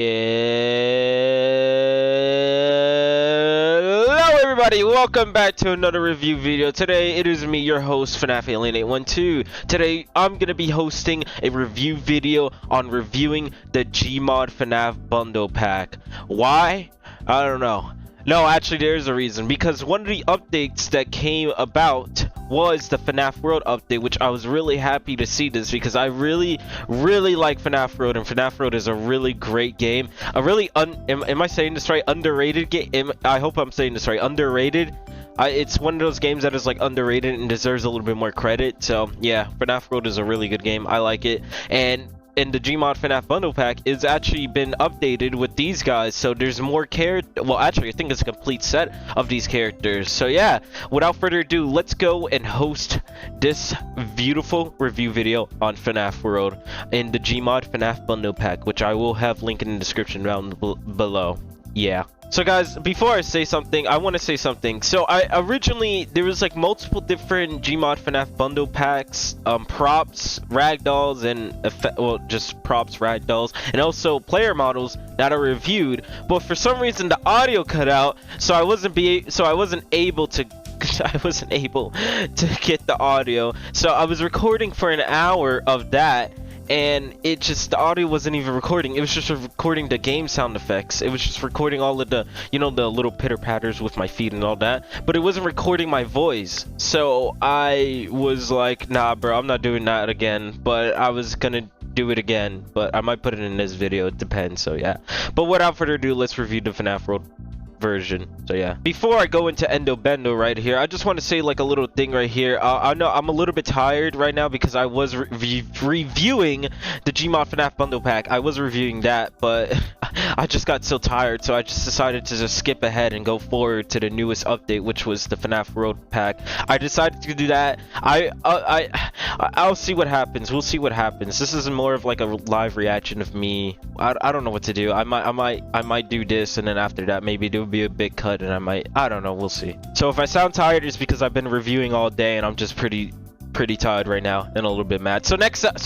Hello everybody, welcome back to another review video. Today it is me, your host FNAF Alien 812. Today I'm gonna be hosting a review video on reviewing the Gmod FNAF bundle pack. Why? I don't know. No, actually there's a reason, because one of the updates that came about was the FNAF World update, which I was really happy to see this because I really like FNAF World, and FNAF World is a really great game. A really am I saying this right? Underrated game. I hope I'm saying this right. Underrated. It's one of those games that is like underrated and deserves a little bit more credit. So yeah, FNAF World is a really good game. I like it. And the Gmod FNAF bundle pack is actually been updated with these guys, so there's more character. Well, actually I think it's a complete set of these characters. So yeah, without further ado, let's go and host this beautiful review video on FNAF World in the Gmod FNAF bundle pack, which I will have linked in the description down below. Yeah. So guys, before I say something, I want to say something. So there was like multiple different Gmod FNAF bundle packs, props, ragdolls, and just props, ragdolls, and also player models that are reviewed. But for some reason the audio cut out, so I wasn't able to get the audio. So I was recording for an hour of that, and the audio wasn't even recording. It was just recording the game sound effects. It was just recording all of the, the little pitter patters with my feet and all that, but it wasn't recording my voice. So I was like, nah bro, I'm not doing that again. But I was gonna do it again, but I might put it in this video, it depends. So yeah, but without further ado, let's review the FNAF World version. So yeah, before I go into Endo Bendo right here, I just want to say like a little thing right here. I know I'm a little bit tired right now because I was reviewing the Gmod FNAF bundle pack. I was reviewing that, but I just got so tired, so I just decided to just skip ahead and go forward to the newest update, which was the FNAF World pack. I decided to do that. I'll see what happens. We'll see what happens. This is more of like a live reaction of me. I don't know what to do. I might do this, and then after that maybe there will be a big cut, and I don't know, we'll see. So if I sound tired, it's because I've been reviewing all day and I'm just pretty tired right now and a little bit mad. So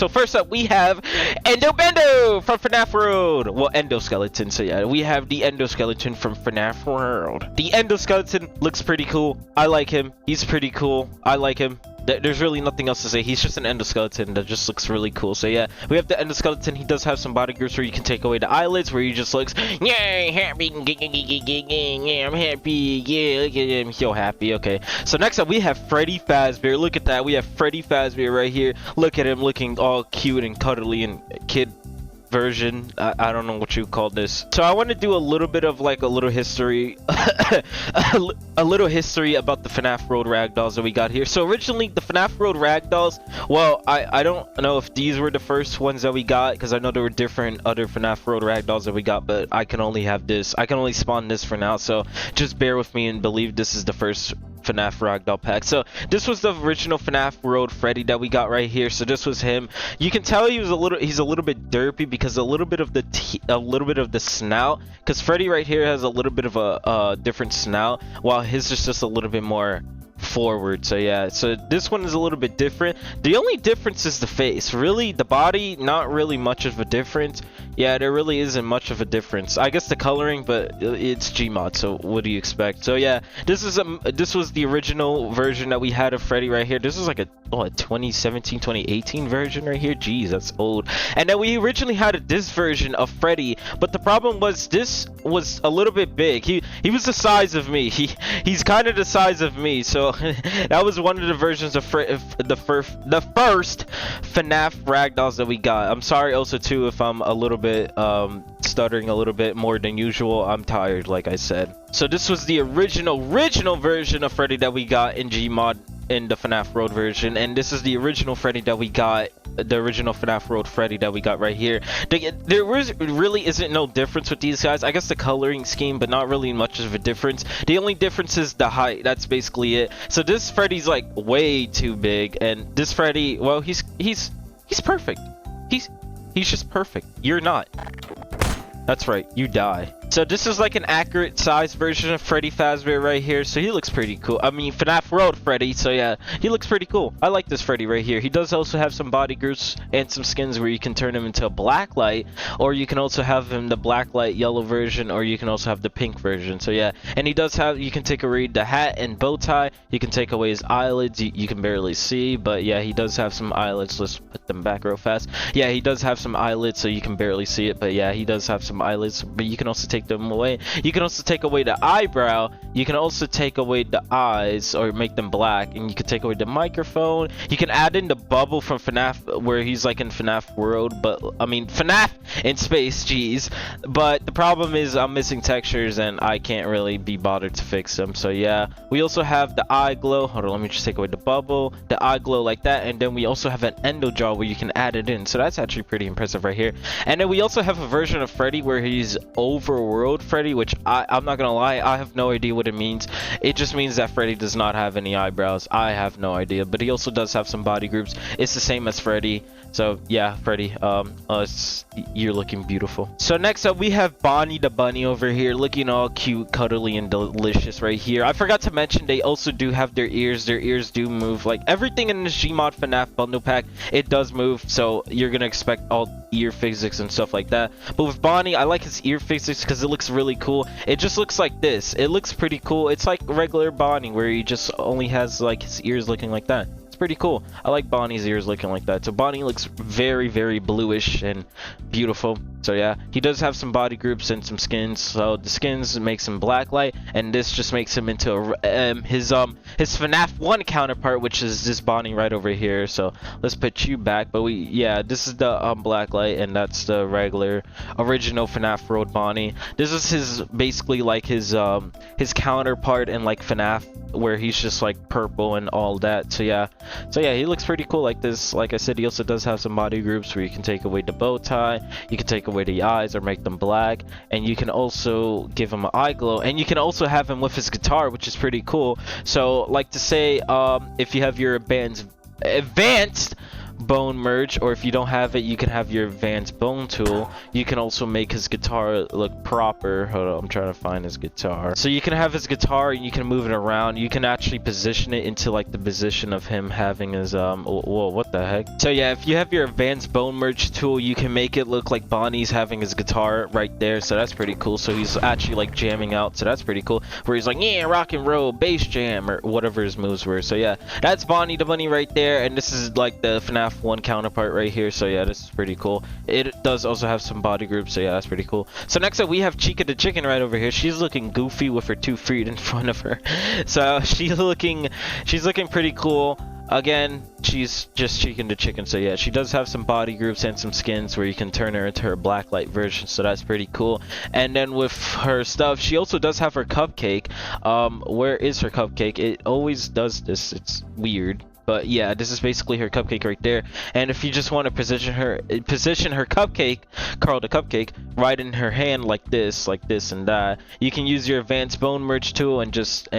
first up we have Endo Bendo from FNAF World. Well, Endoskeleton. So yeah, we have the Endoskeleton from FNAF World. The Endoskeleton looks pretty cool. I like him. He's pretty cool. I like him. There's really nothing else to say. He's just an endoskeleton that just looks really cool. So yeah, we have the endoskeleton. He does have some body groups where you can take away the eyelids, where he just looks, yeah, happy, yeah, I'm happy, yeah, look at him, so happy. Okay, so next up we have Freddy Fazbear. Look at that, we have Freddy Fazbear right here. Look at him looking all cute and cuddly and kid version. I don't know what you call this. So I want to do a little bit of like a little history a little history about the FNAF World ragdolls that we got here. So originally the FNAF World ragdolls, well, I don't know if these were the first ones that we got, because I know there were different other FNAF World ragdolls that we got, but I can only have this. I can only spawn this for now, so just bear with me and believe this is the first FNAF ragdoll pack. So this was the original FNAF World Freddy that we got right here. So this was him. You can tell he's a little bit derpy because a little bit of the snout, because Freddy right here has a little bit of a different snout, while his is just a little bit more forward. So yeah, so this one is a little bit different. The only difference is the face. Really, the body, not really much of a difference. Yeah, there really isn't much of a difference. I guess the coloring, but it's Gmod, so what do you expect? So yeah, this was the original version that we had of Freddy right here. This is like a 2017 2018 version right here. Jeez, that's old. And then we originally had this version of Freddy, but the problem was this was a little bit big. He was the size of me. He's kind of the size of me, so that was one of the versions of the first FNAF ragdolls that we got. I'm sorry also too if I'm a little bit stuttering a little bit more than usual. I'm tired, like I said. So this was the original version of Freddy that we got in Gmod in the FNAF World version, and this is the original Freddy that we got, the original FNAF World Freddy that we got right here. There really isn't no difference with these guys. I guess the coloring scheme, but not really much of a difference. The only difference is the height. That's basically it. So this Freddy's like way too big, and this Freddy, well, he's perfect. He's just perfect. You're not. That's right, you die. So this is like an accurate size version of Freddy Fazbear right here. So he looks pretty cool. I mean, FNAF World Freddy. So yeah, he looks pretty cool. I like this Freddy right here. He does also have some body groups and some skins where you can turn him into a black light, or you can also have him the black light yellow version, or you can also have the pink version. So yeah, and he does have, you can take away the hat and bow tie. You can take away his eyelids. You can barely see, but yeah, he does have some eyelids. Let's put them back real fast. Yeah, he does have some eyelids, so you can barely see it, but yeah, he does have some eyelids, but you can also take them away. You can also take away the eyebrow. You can also take away the eyes or make them black, and you can take away the microphone. You can add in the bubble from FNAF where he's like in FNAF World, but I mean FNAF in space, jeez. But the problem is I'm missing textures and I can't really be bothered to fix them. So yeah, we also have the eye glow. Hold on, let me just take away the bubble, the eye glow like that, and then we also have an endo jaw where you can add it in. So that's actually pretty impressive right here. And then we also have a version of Freddy where he's overworld Freddy, which I'm not gonna lie, I have no idea what it means. It just means that Freddy does not have any eyebrows. I have no idea, but he also does have some body groups. It's the same as Freddy. So yeah, Freddy, you're looking beautiful. So next up we have Bonnie the bunny over here, looking all cute, cuddly, and delicious right here. I forgot to mention they also do have their ears. Their ears do move. Like everything in this Gmod FNAF bundle pack, it does move. So you're gonna expect all ear physics and stuff like that. But with Bonnie, I like his ear physics because it looks really cool. It just looks like this. It looks pretty cool. It's like regular Bonnie where he just only has like his ears looking like that. Pretty cool. I like Bonnie's ears looking like that. So Bonnie looks very, very bluish and beautiful. So yeah, he does have some body groups and some skins. So the skins makes him black light, and this just makes him into his FNAF 1 counterpart, which is this Bonnie right over here. So let's put you back. But yeah, this is the black light, and that's the regular original FNAF World Bonnie. This is his basically like his counterpart in like FNAF, where he's just like purple and all that. So yeah, he looks pretty cool like this. Like I said, he also does have some body groups where you can take away the bow tie, you can take away the eyes or make them black, and you can also give him an eye glow, and you can also have him with his guitar, which is pretty cool. So like to say, if you have your advanced bone merge, or if you don't have it, you can have your advanced bone tool. You can also make his guitar look proper. Hold on, I'm trying to find his guitar. So you can have his guitar and you can move it around. You can actually position it into like the position of him having his whoa, what the heck. So yeah, if you have your advanced bone merge tool, you can make it look like Bonnie's having his guitar right there. So that's pretty cool. So he's actually like jamming out. So that's pretty cool, where he's like, yeah, rock and roll, bass jam, or whatever his moves were. So yeah, that's Bonnie the bunny right there, and this is like the FNAF 1 counterpart right here. So yeah, this is pretty cool. It does also have some body groups, so yeah, that's pretty cool. So next up we have Chica the chicken right over here. She's looking goofy with her 2 feet in front of her. So she's looking pretty cool. Again, she's just Chica the chicken. So yeah, she does have some body groups and some skins where you can turn her into her blacklight version, so that's pretty cool. And then with her stuff, she also does have her cupcake. Where is her cupcake? It always does this. It's weird. But yeah, this is basically her cupcake right there. And if you just want to position her cupcake, Carl the cupcake, right in her hand like this and that, you can use your advanced bone merge tool and just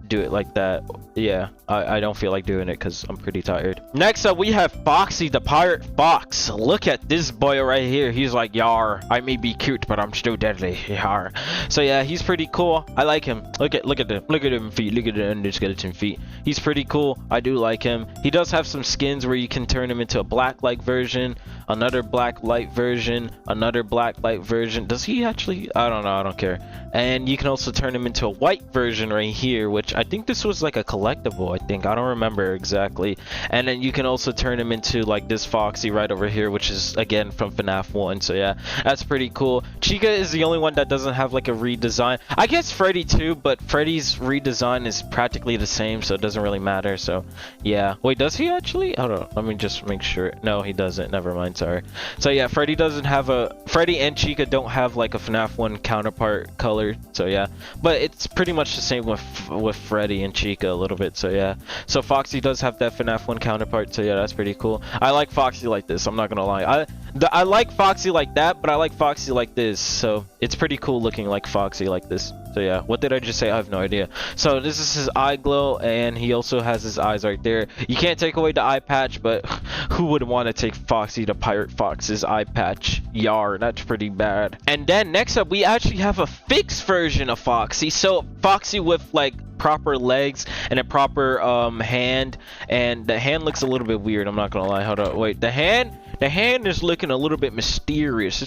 do it like that. Yeah, I don't feel like doing it because I'm pretty tired. Next up we have Foxy the pirate fox. Look at this boy right here. He's like, yar, I may be cute, but I'm still deadly. Yar. So yeah, he's pretty cool. I like him. Look at him feet. Look at the endoskeleton feet. He's pretty cool. I do like him. He does have some skins where you can turn him into a black light version, another black light version, another black light version. Does he actually? I don't know. I don't care. And you can also turn him into a white version right here, which I think this was like a collectible. I don't remember exactly. And then you can also turn him into like this Foxy right over here, which is again from FNAF 1. So yeah, that's pretty cool. Chica is the only one that doesn't have like a redesign. I guess Freddy too, but Freddy's redesign is practically the same, so it doesn't really matter. So yeah. Wait, does he actually? Hold on, let me just make sure. No, he doesn't. Never mind, sorry. So yeah, Freddy and Chica don't have like a FNAF 1 counterpart color. So yeah, but it's pretty much the same with Freddy and Chica a little bit. So yeah, so Foxy does have that FNAF 1 counterpart. So yeah, that's pretty cool. I like Foxy like this. I'm not gonna lie. I like Foxy like that, but I like Foxy like this. So it's pretty cool looking like Foxy like this. So yeah, what did I just say? I have no idea. So this is his eye glow, and he also has his eyes right there. You can't take away the eye patch, but who would want to take Foxy to Pirate Fox's eye patch? Yar, that's pretty bad. And then next up, we actually have a fixed version of Foxy. So Foxy with like proper legs and a proper hand, and the hand looks a little bit weird. I'm not gonna lie. Hold on, wait. The hand is looking a little bit mysterious.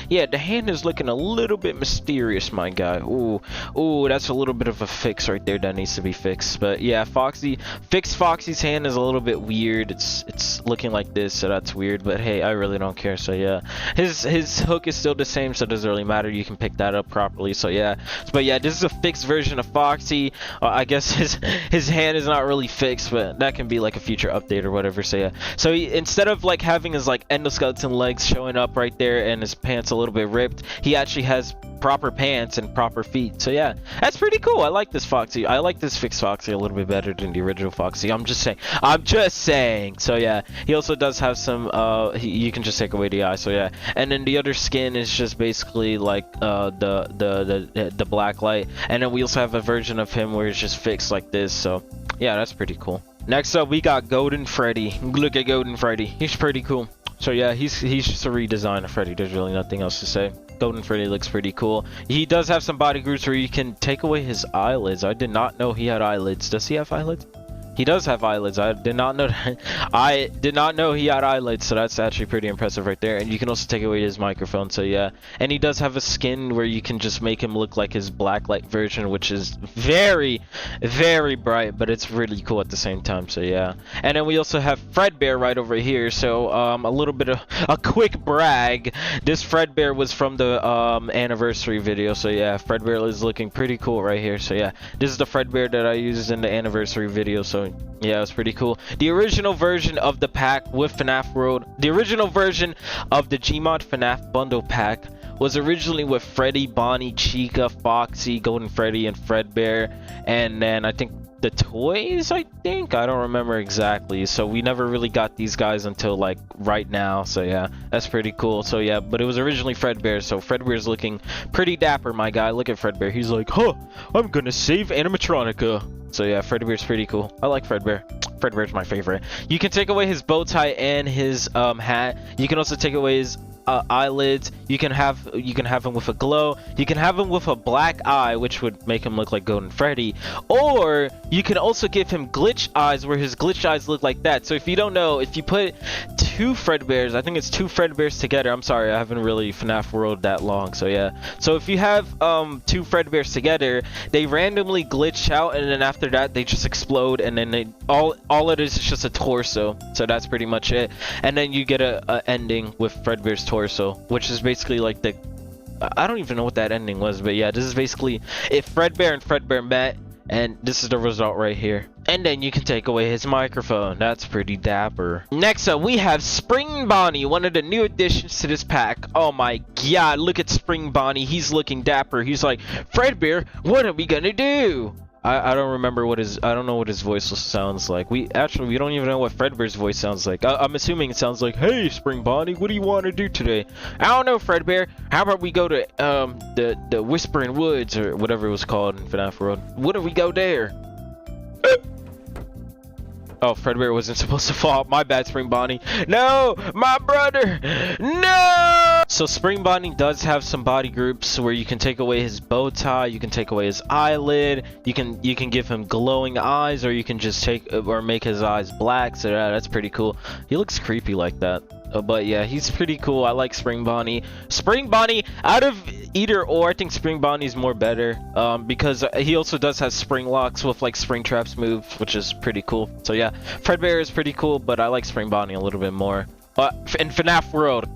Yeah, the hand is looking a little bit mysterious, my guy. Ooh, that's a little bit of a fix right there that needs to be fixed. But yeah, Foxy's hand is a little bit weird. It's looking like this, so that's weird. But hey, I really don't care. So yeah, his hook is still the same, so it doesn't really matter. You can pick that up properly. So yeah, but yeah, this is a fixed version of Foxy. I guess his hand is not really fixed, but that can be like a future update or whatever. So yeah, so instead of like having his like endoskeleton legs showing up right there and his pants a little bit ripped, he actually has proper pants and proper feet. So yeah, that's pretty cool. I like this Foxy. I like this fixed Foxy a little bit better than the original Foxy. I'm just saying. So yeah, he also does have some you can just take away the eye. So yeah, and then the other skin is just basically like the black light, and then we also have a version of him where it's just fixed like this. So yeah, that's pretty cool. Next up, we got Golden Freddy. Look at Golden Freddy. He's pretty cool. So yeah, he's just a redesign of Freddy. There's really nothing else to say. Golden Freddy looks pretty cool. He does have some body groups where you can take away his eyelids. I did not know he had eyelids. Does he have eyelids? He does have eyelids. I did not know that. I did not know he had eyelids, so that's actually pretty impressive right there. And you can also take away his microphone, so yeah. And he does have a skin where you can just make him look like his blacklight version, which is very, very bright, but it's really cool at the same time, so yeah. And then we also have Fredbear right over here, so a little bit of a quick brag. This Fredbear was from the anniversary video, so yeah, Fredbear is looking pretty cool right here, so yeah. This is the Fredbear that I used in the anniversary video, so yeah, it was pretty cool. The original version of the pack with FNAF World, the original version of the Gmod FNAF bundle pack was originally with Freddy, Bonnie, Chica, Foxy, Golden Freddy, and Fredbear, and then I think the toys, I don't remember exactly. So we never really got these guys until like right now. So yeah, that's pretty cool. So yeah, but it was originally Fredbear. So Fredbear's looking pretty dapper, my guy. Look at Fredbear. He's like, huh, I'm gonna save animatronica. So yeah, Fredbear's pretty cool. I like Fredbear. Fredbear's my favorite. You can take away his bow tie and his hat. You can also take away his eyelids. You can have him with a glow. You can have him with a black eye, which would make him look like Golden Freddy, or you can also give him glitch eyes, where his glitch eyes look like that. So if you don't know, if you put two Fredbears, I think it's two Fredbears together. I'm sorry, I haven't really FNAF World that long, so yeah. So if you have two Fredbears together, they randomly glitch out, and then after that they just explode, and then they all it is just a torso. So that's pretty much it. And then you get a ending with Fredbear's torso, which is basically like the, I don't even know what that ending was, but yeah, this is basically if Fredbear and Fredbear met, and this is the result right here. And then you can take away his microphone. That's pretty dapper. Next up, we have Spring Bonnie, one of the new additions to this pack. Oh my god, look at Spring Bonnie. He's looking dapper. He's like, Fredbear, what are we gonna do? I don't remember what I don't know what his voice sounds like. We don't even know what Fredbear's voice sounds like. I'm assuming it sounds like, hey, Spring Bonnie, what do you want to do today? I don't know, Fredbear. How about we go to the Whispering Woods, or whatever it was called in FNAF World? What if we go there? Oh, Fredbear wasn't supposed to fall. My bad, Spring Bonnie. No, my brother. No. So Spring Bonnie does have some body groups where you can take away his bow tie, you can take away his eyelid, you can give him glowing eyes, or you can just make his eyes black. So yeah, that's pretty cool. He looks creepy like that. But yeah, he's pretty cool. I like Spring Bonnie. Spring Bonnie, out of either or, I think Spring Bonnie's more better, because he also does have spring locks with like spring traps moves, which is pretty cool. So yeah, Fredbear is pretty cool, but I like Spring Bonnie a little bit more. In FNAF World,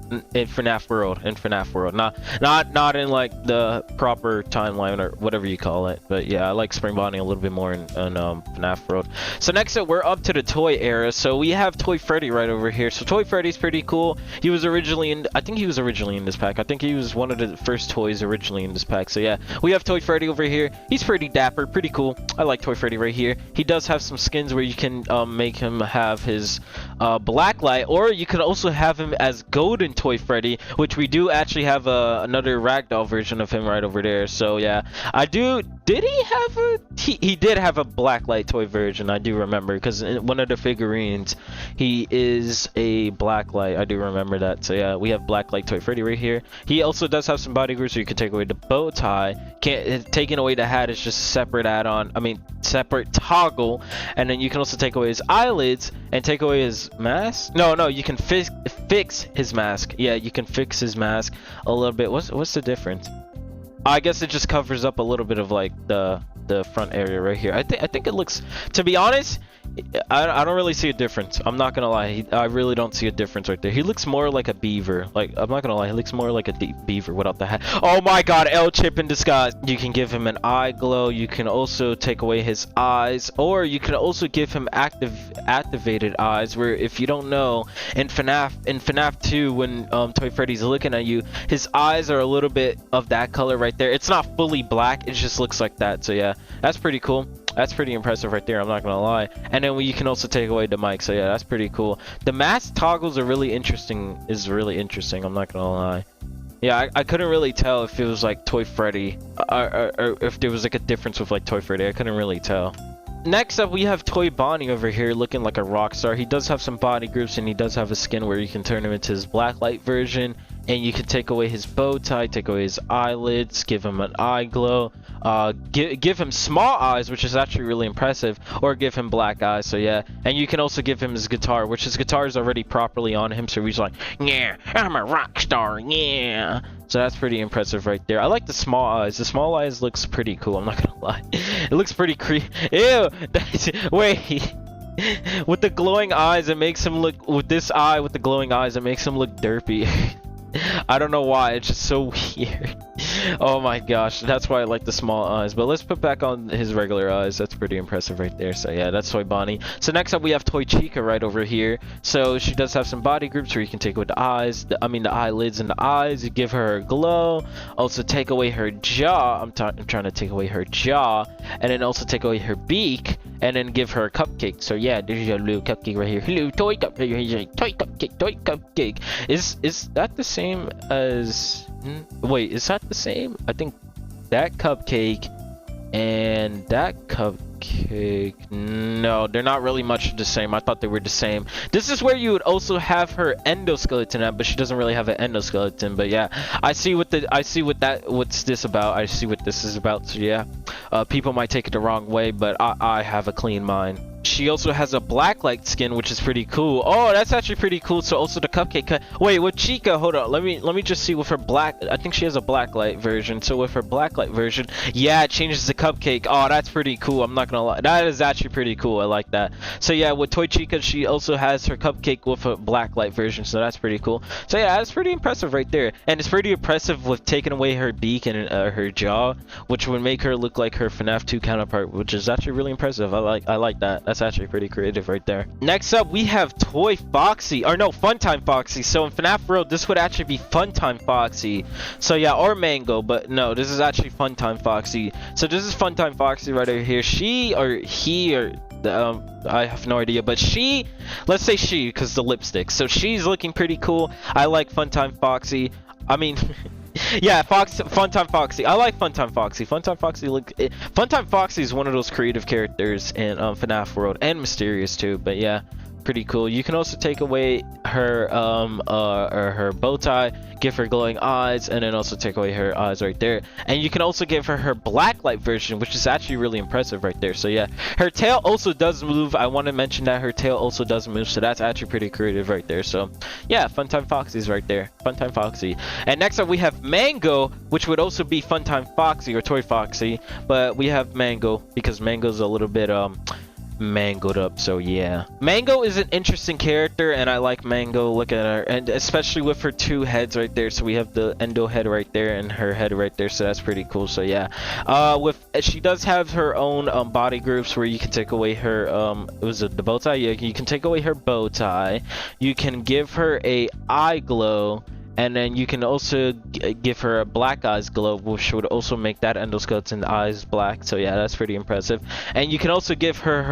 not in like the proper timeline or whatever you call it. But yeah, I like Spring Bonnie a little bit more in FNAF World. So next up, we're up to the toy era. So we have Toy Freddy right over here. So Toy Freddy's pretty cool. He was originally in, I think he was originally in this pack. I think he was one of the first toys originally in this pack. So yeah, we have Toy Freddy over here. He's pretty dapper, pretty cool. I like Toy Freddy right here. He does have some skins where you can make him have his Blacklight, or you could also have him as Golden Toy Freddy, which we do actually have another Ragdoll version of him right over there. So yeah, I do. Did he have a? He did have a Blacklight toy version. I do remember, because in one of the figurines, he is a Blacklight. I do remember that. So yeah, we have Blacklight Toy Freddy right here. He also does have some body groups, so you can take away the bow tie. Taking away the hat is just a separate add-on. I mean, separate toggle, and then you can also take away his eyelids and take away his mask. No, you can fix his mask. Yeah, you can fix his mask a little bit. What's the difference? I guess it just covers up a little bit of like the front area right here. I think it looks, to be honest, I don't really see a difference. I'm not gonna lie, I really don't see a difference right there. He looks more like a beaver. Like, I'm not gonna lie, he looks more like a beaver without the hat. Oh my god, L-Chip in disguise. You can give him an eye glow. You can also take away his eyes, or you can also give him activated eyes, where, if you don't know, in FNAF 2, when Toy Freddy's looking at you, his eyes are a little bit of that color right there. It's not fully black, it just looks like that. So yeah, that's pretty cool. That's pretty impressive right there, I'm not gonna lie. And then you can also take away the mic, so yeah, that's pretty cool. The mask toggles are really interesting, I'm not gonna lie. Yeah, I couldn't really tell if it was like Toy Freddy, or if there was like a difference with like Toy Freddy. I couldn't really tell. Next up, we have Toy Bonnie over here looking like a rock star. He does have some body groups, and he does have a skin where you can turn him into his Blacklight version, and you can take away his bow tie, take away his eyelids, give him an eye glow, give him small eyes, which is actually really impressive, or give him black eyes. So yeah, and you can also give him his guitar, which his guitar is already properly on him, so he's like, yeah, I'm a rock star, yeah. So that's pretty impressive right there. I like the small eyes. The small eyes looks pretty cool, I'm not gonna lie. It looks pretty creepy. Ew, wait. With the glowing eyes, it makes him look, with this eye with the glowing eyes, it makes him look derpy. I don't know why, it's just so weird. Oh my gosh, that's why I like the small eyes. But let's put back on his regular eyes. That's pretty impressive right there. So yeah, that's Toy Bonnie. So next up, we have Toy Chica right over here. So she does have some body groups where you can take away the eyes, the eyelids and the eyes. You give her a glow. Also take away her jaw. I'm trying to take away her jaw, and then also take away her beak, and then give her a cupcake. So yeah, there's your little cupcake right here. Hello, toy cupcake. Toy cupcake. Toy cupcake. Is that the same as? Wait, is that the same? I think that cupcake and that cupcake, no, they're not really much the same. I thought they were the same. This is where you would also have her endoskeleton at, but she doesn't really have an endoskeleton. But yeah, what's this about. I see what this is about. So yeah, people might take it the wrong way, but I have a clean mind. She also has a Blacklight skin, which is pretty cool. Oh, that's actually pretty cool. So also the cupcake. Wait, with Chica, hold on. Let me just see with her I think she has a Blacklight version. So with her Blacklight version, yeah, it changes the cupcake. Oh, that's pretty cool. I'm not gonna lie. That is actually pretty cool. I like that. So yeah, with Toy Chica, she also has her cupcake with a Blacklight version. So that's pretty cool. So yeah, that's pretty impressive right there. And it's pretty impressive with taking away her beak and her jaw, which would make her look like her FNAF 2 counterpart, which is actually really impressive. I like that. That's actually pretty creative right there. Next up, we have Toy Foxy, or no, Funtime Foxy. So in FNAF World, this would actually be Funtime Foxy. So yeah, or Mango, but no, this is actually Funtime Foxy. So this is Funtime Foxy right over here. She or he or I have no idea, but let's say she, because the lipstick. So she's looking pretty cool. I like Funtime Foxy. I mean, yeah, Funtime Foxy. I like Funtime Foxy. Funtime Foxy is one of those creative characters in FNAF World, and mysterious too. But yeah, pretty cool. You can also take away her her bow tie, give her glowing eyes, and then also take away her eyes right there. And you can also give her Blacklight version, which is actually really impressive right there. So yeah, her tail also does move. I want to mention that her tail also does move, so that's actually pretty creative right there. So yeah, Funtime Foxy's right there. Funtime Foxy. And next up, we have Mango, which would also be Funtime Foxy or Toy Foxy, but we have Mango because Mango's a little bit mangoed up. So yeah, Mango is an interesting character, and I like Mango. Look at her, and especially with her two heads right there. So we have the endo head right there and her head right there, so that's pretty cool. So yeah, she does have her own body groups where you can take away her was it the bow tie? Yeah, you can take away her bow tie. You can give her a eye glow, And then you can also give her a black eyes globe, which would also make that endoskeleton eyes black. So yeah, that's pretty impressive. And you can also give her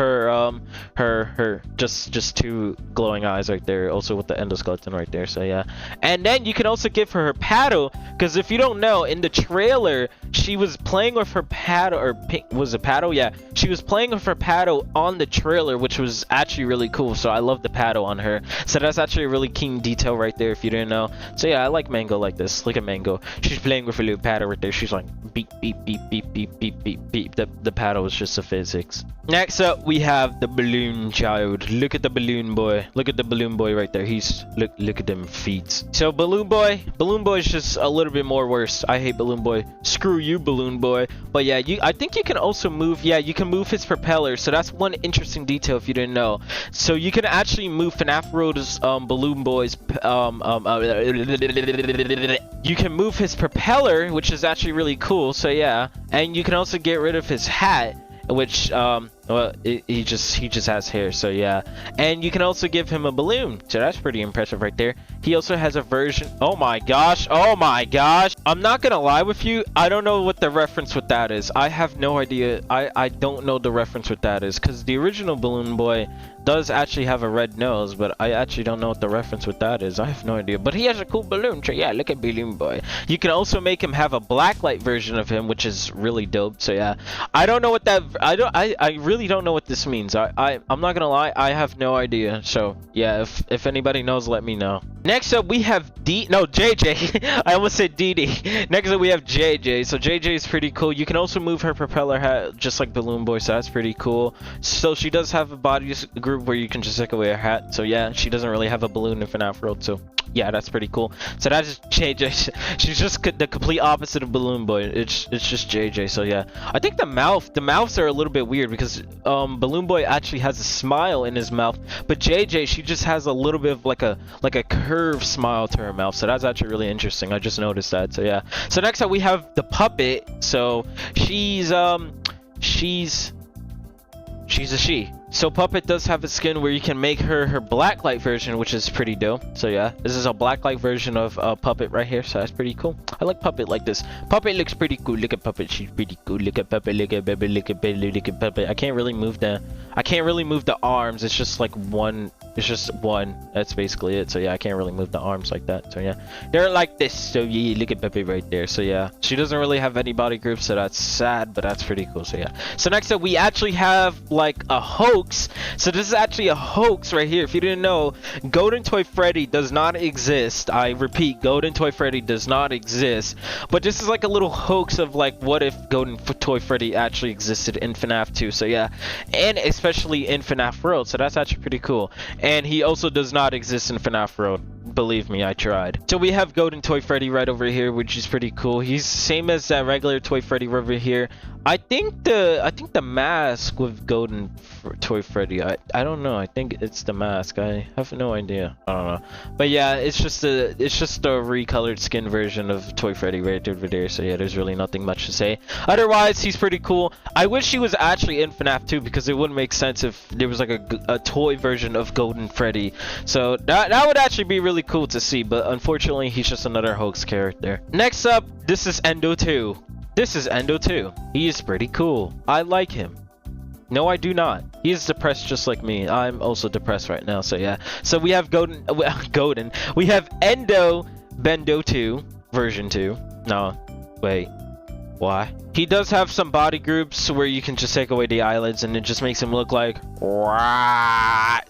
her just 2 glowing eyes right there, also with the endoskeleton right there. So yeah. And then you can also give her paddle, because if you don't know, in the trailer she was playing with her paddle, or was it paddle? Yeah, she was playing with her paddle on the trailer, which was actually really cool. So I love the paddle on her. So that's actually a really keen detail right there if you didn't know. So yeah, I like Mango like this. Look at Mango. She's playing with a little paddle right there. She's like beep beep beep beep beep beep beep beep. The paddle is just the physics. Next up we have the balloon child. Look at the balloon boy. Look at the balloon boy right there. He's look at them feet. So balloon boy is just a little bit more worse. I hate balloon boy. Screw you, balloon boy. But yeah, I think you can also move. Yeah, you can move his propeller. So that's one interesting detail if you didn't know. So you can actually move FNAF World's balloon boy's you can move his propeller, which is actually really cool. So yeah, and you can also get rid of his hat, which well, he just has hair. So yeah, and you can also give him a balloon. So that's pretty impressive right there. He also has a version. Oh my gosh, I'm not gonna lie with you, I don't know what the reference with that is. I have no idea. I don't know the reference with that is, because the original balloon boy does actually have a red nose, but I actually don't know what the reference with that is. I have no idea, but he has a cool balloon. So yeah, look at balloon boy. You can also make him have a blacklight version of him, which is really dope. So yeah, I don't know what that I really don't know what this means. I'm not gonna lie, I have no idea. So yeah, if anybody knows, let me know. Next up we have JJ. I almost said Dee. Next up we have JJ. So JJ is pretty cool. You can also move her propeller hat just like balloon boy, so that's pretty cool. So she does have a body group where you can just take away her hat. So yeah, she doesn't really have a balloon in FNAF World, so yeah, that's pretty cool. So that's just JJ. She's just the complete opposite of balloon boy. It's just JJ. So yeah, I think the mouths are a little bit weird, because balloon boy actually has a smile in his mouth, but JJ, she just has a little bit of like a curved smile to her mouth. So that's actually really interesting. I just noticed that. So yeah, so next up we have the puppet. So she's a she. So Puppet does have a skin where you can make her blacklight version, which is pretty dope. So yeah, this is a blacklight version of Puppet right here. So that's pretty cool. I like Puppet like this. Puppet looks pretty cool. Look at Puppet. She's pretty cool. Look at Puppet. Look at Puppet. Look at Puppet. Look at Puppet. I can't really move the arms. It's just like one. It's just one. That's basically it. So yeah, I can't really move the arms like that. So yeah, they're like this. So yeah, look at Puppet right there. So yeah, she doesn't really have any body groups, so that's sad, but that's pretty cool. So yeah. So next up we actually have like a hoax. So this is actually a hoax right here. If you didn't know, Golden Toy Freddy does not exist. I repeat, Golden Toy Freddy does not exist. But this is like a little hoax of like, what if Golden Toy Freddy actually existed in FNAF 2? So yeah, and especially in FNAF World. So that's actually pretty cool. And he also does not exist in FNAF World. Believe me, I tried. So we have Golden Toy Freddy right over here, which is pretty cool. He's same as that regular Toy Freddy over here. I think the mask with Golden Toy Freddy, I don't know. I think it's the mask. I have no idea. I don't know. But yeah, it's just a recolored skin version of Toy Freddy right over there. So yeah, there's really nothing much to say. Otherwise, he's pretty cool. I wish he was actually in FNAF 2, because it wouldn't make sense if there was like a toy version of Golden Freddy. So that would actually be really cool to see, but unfortunately he's just another hoax character. Next up, this is Endo 2. This is Endo 2. He is pretty cool. I like him. No, I do not. He is depressed just like me. I'm also depressed right now, so yeah. So we have Golden. We have Endo Bendo 2 version 2. No, wait. Why? He does have some body groups where you can just take away the eyelids and it just makes him look like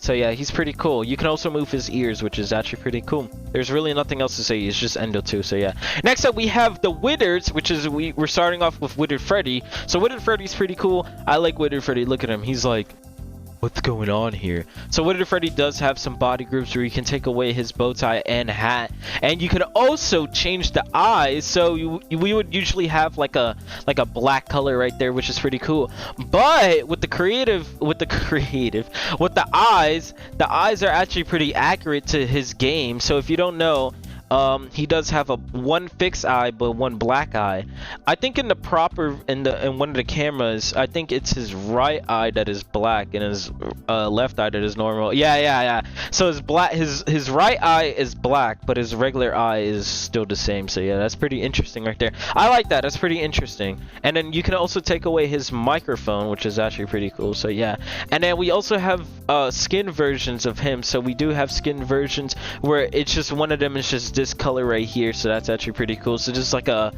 so yeah, he's pretty cool. You can also move his ears, which is actually pretty cool. There's really nothing else to say. It's just Endo 2. So yeah, next up we have the Withers, which is we're starting off with Withered Freddy. So Withered Freddy's pretty cool. I like Withered Freddy. Look at him. He's like, what's going on here? So Withered Freddy does have some body groups where you can take away his bow tie and hat, and you can also change the eyes. So we would usually have like a black color right there, which is pretty cool. But with the eyes are actually pretty accurate to his game. So if you don't know, He does have a one fixed eye but one black eye. I think in one of the cameras, I think it's his right eye that is black and his left eye that is normal. Yeah. So his right eye is black, but his regular eye is still the same. So yeah, that's pretty interesting right there. I like that. That's pretty interesting. And then you can also take away his microphone, which is actually pretty cool. So yeah. And then we also have skin versions of him. So we do have skin versions where it's just one of them is just this color right here. So that's actually pretty cool. So just like a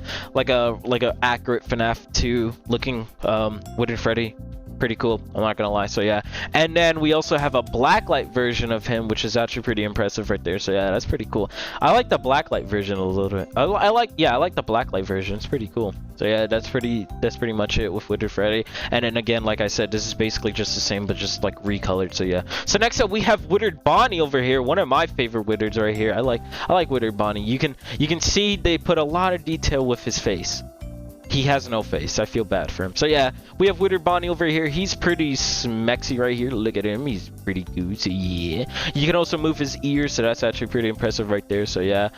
accurate FNAF 2 looking Wooden Freddy. Pretty cool, I'm not gonna lie. So yeah, and then we also have a blacklight version of him, which is actually pretty impressive right there. So yeah, that's pretty cool. I like the blacklight version a little bit. I like the blacklight version. It's pretty cool. So yeah, that's pretty much it with Wooden Freddy. And then again, like I said, this is basically just the same but just like recolored. So yeah, so next up we have Wittered Bonnie over here, one of my favorite Wittereds right here. I like Wittered Bonnie. You can see they put a lot of detail with his face. He has no face. I feel bad for him. So yeah, we have Wittered Bonnie over here. He's pretty smexy right here. Look at him. He's pretty good. So yeah. You can also move his ears, so that's actually pretty impressive right there. So yeah.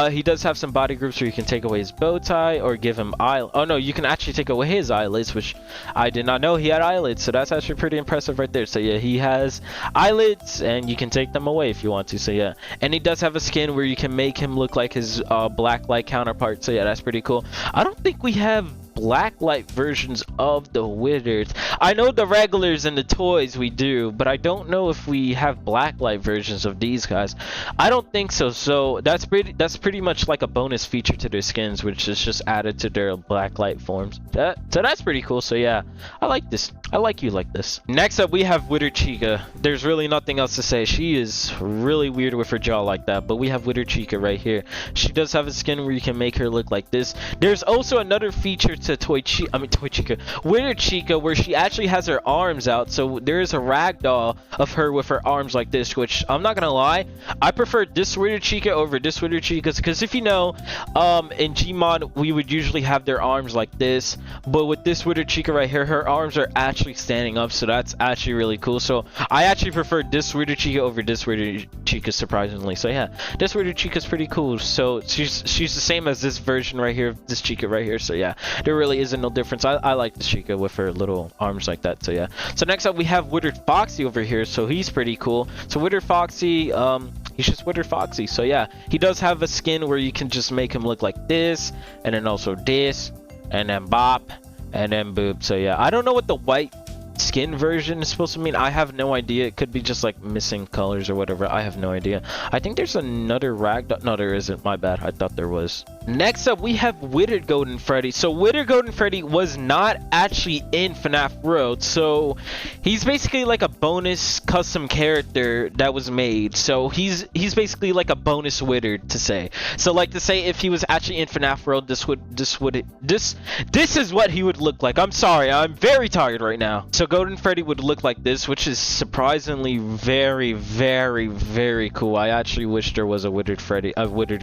He does have some body groups where you can take away his bow tie or give him oh no, you can actually take away his eyelids, which I did not know he had eyelids. So that's actually pretty impressive right there. So yeah, he has eyelids and you can take them away if you want to. So yeah. And he does have a skin where you can make him look like his blacklight counterpart. So yeah, that's pretty cool. I don't think we have blacklight versions of the Wittereds. I know the regulars and the toys we do, but I don't know if we have blacklight versions of these guys. I don't think so. So that's pretty much like a bonus feature to their skins, which is just added to their blacklight forms. So that's pretty cool. So yeah, I like this. I like you like this. Next up we have Wittered Chica. There's really nothing else to say. She is really weird with her jaw like that, but we have Wittered Chica right here. She does have a skin where you can make her look like this. There's also another feature to Wittered Chica, where she actually has her arms out. So there is a ragdoll of her with her arms like this, which I'm not gonna lie, I prefer this Wittered Chica over this Wittered Chica, because if you know, in Gmod we would usually have their arms like this, but with this Wittered Chica right here, her arms are actually standing up, so that's actually really cool. So I actually prefer this Wittered Chica over this Wittered Chica, surprisingly. So yeah, this Wittered Chica is pretty cool. So she's the same as this version right here, this Chica right here. So yeah, there really isn't no difference. I like the Chica with her little arms like that. So yeah. So next up we have Wittered Foxy over here. So he's pretty cool. So Wittered Foxy, he's just Wittered Foxy. So yeah, he does have a skin where you can just make him look like this, and then also this, and then bop, and then boop. So yeah, I don't know what the white skin version is supposed to mean. I have no idea. It could be just like missing colors or whatever. I have no idea. I think there's another ragdoll. No, there isn't. My bad. I thought there was. Next up, we have Wittered Golden Freddy. So Wittered Golden Freddy was not actually in FNAF World. So he's basically like a bonus custom character that was made. So he's basically like a bonus Wittered to say. So like to say if he was actually in FNAF World, this is what he would look like. I'm sorry. I'm very tired right now. So Golden Freddy would look like this, which is surprisingly very, very, very cool. I actually wish there was a Wittered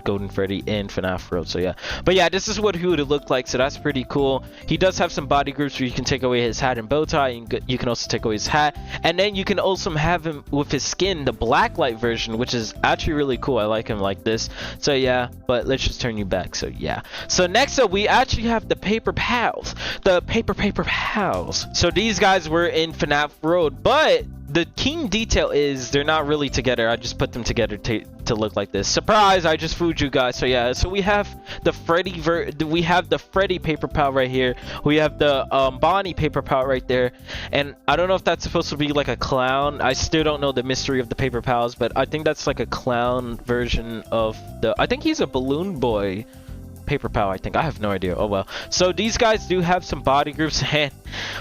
Golden Freddy in FNAF World. So yeah, but yeah, this is what he would look like. So that's pretty cool. He does have some body groups where you can take away his hat and bow tie, and you can also take away his hat, and then you can also have him with his skin, the blacklight version, which is actually really cool. I like him like this. So yeah, but let's just turn you back. So yeah, so next up we actually have the Paper Pals, the paper pals. So these guys were in FNAF World, but the key detail is they're not really together. I just put them together to look like this. Surprise, I just fooled you guys. So yeah, so we have the Freddy paper pal right here. We have the Bonnie paper pal right there, and I don't know if that's supposed to be like a clown. I still don't know the mystery of the paper pals, but I think that's like a clown version of I think he's a balloon boy paper pal. I think, I have no idea. Oh well. So these guys do have some body groups, and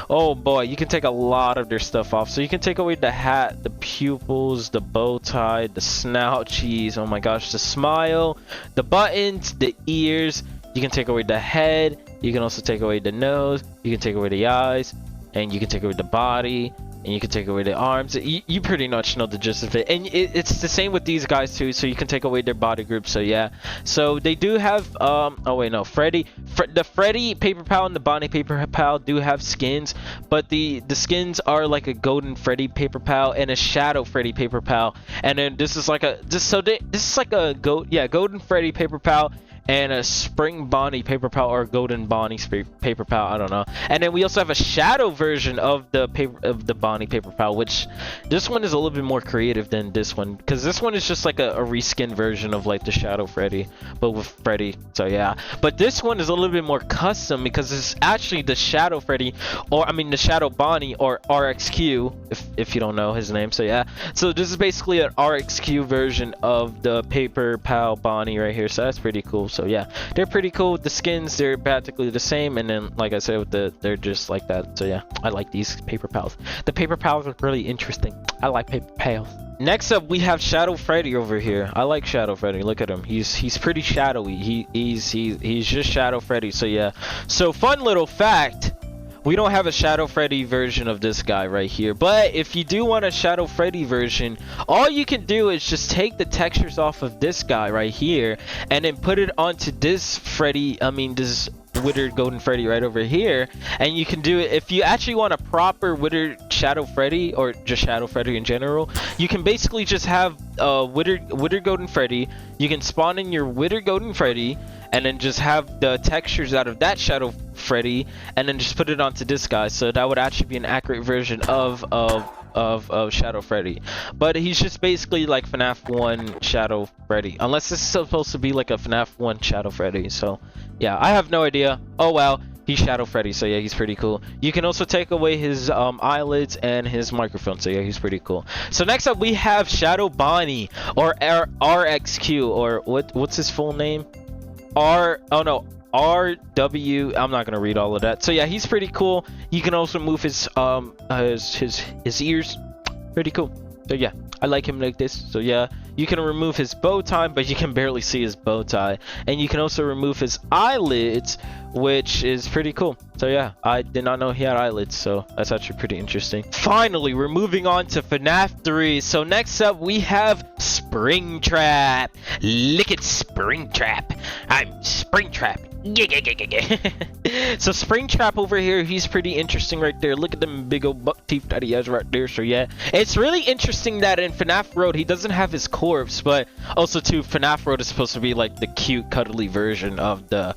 oh boy, you can take a lot of their stuff off. So you can take away the hat, the pupils, the bow tie, the snout cheese, oh my gosh, the smile, the buttons, the ears. You can take away the head. You can also take away the nose. You can take away the eyes, and you can take away the body. and you can take away the arms. You pretty much know the gist of it, and it's the same with these guys too, so you can take away their body group. So yeah, so they do have oh wait, no, the Freddy Paper Pal and the Bonnie Paper Pal do have skins, but the skins are like a golden Freddy Paper Pal and a shadow Freddy Paper Pal, and then this is like this is like a golden Freddy Paper Pal and a spring Bonnie Paper Pal, or golden Bonnie Paper Pal, I don't know. And then we also have a shadow version of the Bonnie Paper Pal, which this one is a little bit more creative than this one, because this one is just like a reskin version of like the Shadow Freddy, but with Freddy. So yeah, but this one is a little bit more custom because it's actually the Shadow Freddy, or I mean the Shadow Bonnie, or RXQ if you don't know his name. So yeah, so this is basically an RXQ version of the Paper Pal Bonnie right here. So that's pretty cool. So yeah, they're pretty cool. The skins, they're practically the same, and then like I said, with they're just like that. So yeah, I like these Paper Pals. The Paper Pals are really interesting. I like Paper Pals. Next up, we have Shadow Freddy over here. I like Shadow Freddy. Look at him. He's pretty shadowy. He's just Shadow Freddy. So yeah. So fun little fact. We don't have a Shadow Freddy version of this guy right here, but if you do want a Shadow Freddy version, all you can do is just take the textures off of this guy right here and then put it onto this Freddy, this withered golden Freddy right over here, and you can do it. If you actually want a proper withered Shadow Freddy, or just Shadow Freddy in general, you can basically just have withered golden Freddy. You can spawn in your withered golden Freddy and then just have the textures out of that Shadow Freddy and then just put it onto this guy. So that would actually be an accurate version of Shadow Freddy, but he's just basically like FNAF 1 Shadow Freddy, unless this is supposed to be like a FNAF 1 Shadow Freddy. So yeah, I have no idea. Oh well, he's Shadow Freddy, so yeah, he's pretty cool. You can also take away his eyelids and his microphone, so yeah, he's pretty cool. So next up, we have Shadow Bonnie, or RXQ, or what's his full name? RW, I'm not gonna read all of that. So yeah, he's pretty cool. You can also move his ears. Pretty cool. So yeah, I like him like this. So yeah, you can remove his bow tie, but you can barely see his bow tie, and you can also remove his eyelids, which is pretty cool. So yeah, I did not know he had eyelids, so that's actually pretty interesting. Finally, we're moving on to FNAF 3. So next up, we have Springtrap. Look at Springtrap. I'm Springtrap. So Springtrap over here, he's pretty interesting right there. Look at them big old buck teeth that he has right there. So yeah, it's really interesting that in FNAF Road he doesn't have his corpse, but also too, FNAF Road is supposed to be like the cute cuddly version of the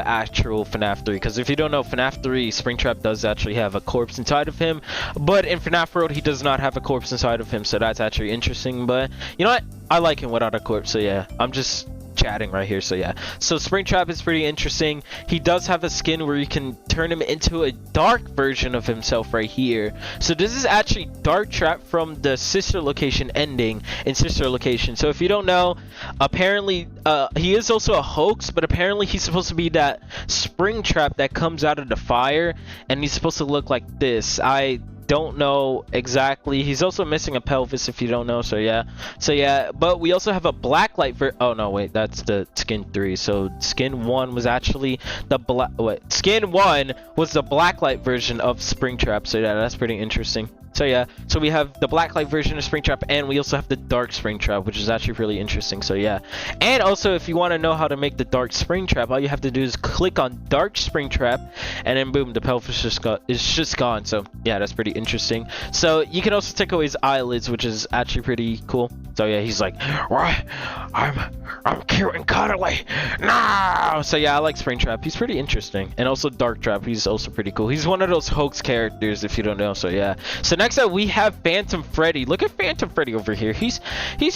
actual FNAF 3, because if you don't know, FNAF 3 Springtrap does actually have a corpse inside of him, but in FNAF Road he does not have a corpse inside of him. So that's actually interesting. But you know what, I like him without a corpse. So yeah, I'm just chatting right here. So yeah, so Springtrap is pretty interesting. He does have a skin where you can turn him into a dark version of himself right here. So this is actually Dark Trap from the Sister Location ending in Sister Location. So if you don't know, apparently he is also a hoax, but apparently he's supposed to be that Springtrap that comes out of the fire, and he's supposed to look like this. I don't know exactly. He's also missing a pelvis, if you don't know. So yeah, but we also have a blacklight oh no, wait, that's the skin 3. So skin 1 was actually the skin 1 was the blacklight version of Springtrap. So yeah, that's pretty interesting. So yeah, so we have the blacklight version of Springtrap, and we also have the dark Springtrap, which is actually really interesting. So yeah, and also if you want to know how to make the dark Springtrap, all you have to do is click on dark Springtrap, and then boom, the pelvis is just gone. So yeah, that's pretty interesting. So you can also take away his eyelids, which is actually pretty cool. So yeah, he's like, I'm cute and cuddly. No. So yeah, I like Springtrap. He's pretty interesting. And also Dark Trap, he's also pretty cool. He's one of those hoax characters, if you don't know. So yeah. So next up, we have Phantom Freddy. Look at Phantom Freddy over here. He's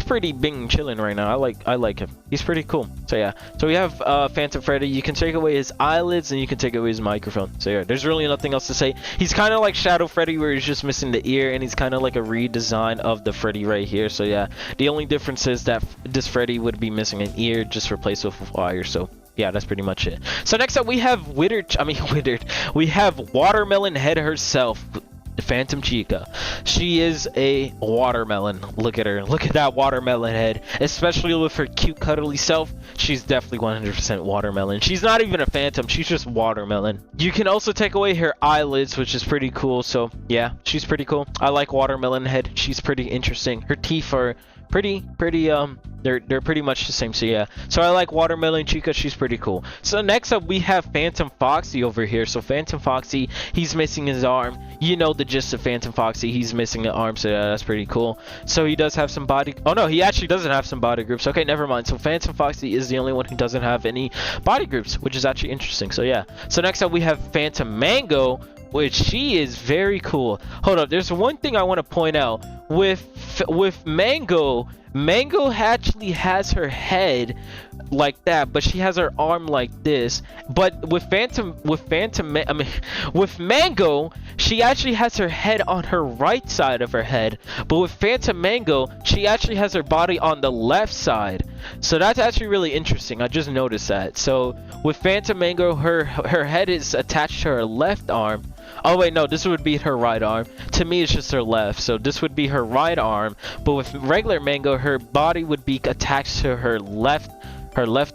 pretty bing chilling right now. I like him. He's pretty cool. So yeah. So we have Phantom Freddy. You can take away his eyelids, and you can take away his microphone. So yeah, there's really nothing else to say. He's kind of like Shadow Freddy, where he's just missing the ear, and he's kind of like a redesign of the Freddy right here. So yeah, the only difference is that this Freddy would be missing an ear, just replaced with a wire. So yeah, that's pretty much it. So next up, we have we have Watermelon Head herself. Phantom Chica. She is a watermelon. Look at her. Look at that watermelon head. Especially with her cute, cuddly self. She's definitely 100% watermelon. She's not even a phantom. She's just watermelon. You can also take away her eyelids, which is pretty cool. So, yeah, she's pretty cool. I like watermelon head. She's pretty interesting. Her teeth are pretty they're pretty much the same. So yeah, so I like watermelon Chica. She's pretty cool. So next up we have Phantom Foxy over here. So Phantom Foxy, he's missing his arm. You know the gist of Phantom Foxy, he's missing an arm, so yeah, that's pretty cool. So he does have some body, oh no, he actually doesn't have some body groups. Okay, never mind. So Phantom Foxy is the only one who doesn't have any body groups, which is actually interesting. So yeah, so next up we have Phantom Mango, which she is very cool. Hold up, there's one thing I want to point out with Mango. Mango actually has her head like that, but she has her arm like this. But with Mango, she actually has her head on her right side of her head. But with Phantom Mango, she actually has her body on the left side. So that's actually really interesting. I just noticed that. So with Phantom Mango, her head is attached to her left arm. Oh wait, no, this would be her right arm. To me, it's just her left. So this would be her right arm. But with regular Mango, her body would be attached to her left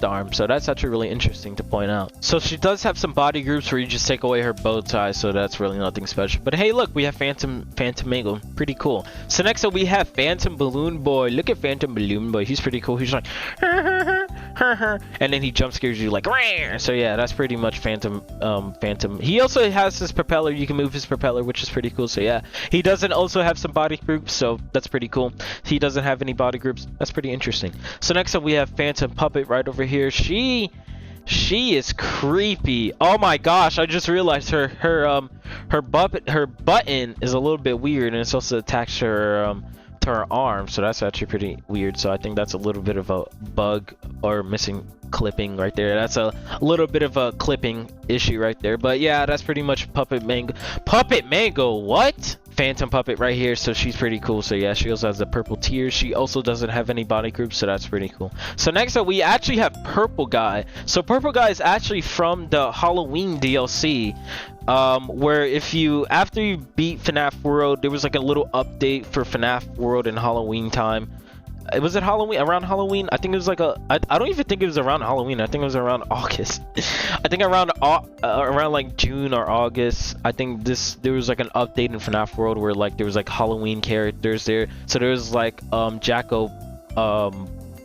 arm. So that's actually really interesting to point out. So she does have some body groups where you just take away her bow tie, so that's really nothing special. But hey, look, we have Phantom Mango. Pretty cool. So next up we have Phantom Balloon Boy. Look at Phantom Balloon Boy. He's pretty cool. He's like and then he jump scares you like Rah! So yeah, that's pretty much Phantom. He also has his propeller. You can move his propeller, which is pretty cool. So yeah, he doesn't also have some body groups, so that's pretty cool. He doesn't have any body groups. That's pretty interesting. So next up we have Phantom Puppet right over here. She is creepy. Oh my gosh, I just realized her button is a little bit weird, and it's also attached to her arm, so that's actually pretty weird. So I think that's a little bit of a bug or missing clipping right there. That's a little bit of a clipping issue right there. But yeah, that's pretty much Puppet Mango. What? Phantom Puppet right here, so she's pretty cool. So yeah, she also has the purple tears. She also doesn't have any body groups, so that's pretty cool. So next up we actually have Purple Guy. So Purple Guy is actually from the Halloween DLC, where after you beat FNAF World, there was like a little update for FNAF World in Halloween time. Was it Halloween? Around Halloween? I think it was like I don't even think it was around Halloween. I think it was around August. I think around like June or August. I think there was like an update in FNAF World where like there was like Halloween characters there. So there was like Jacko,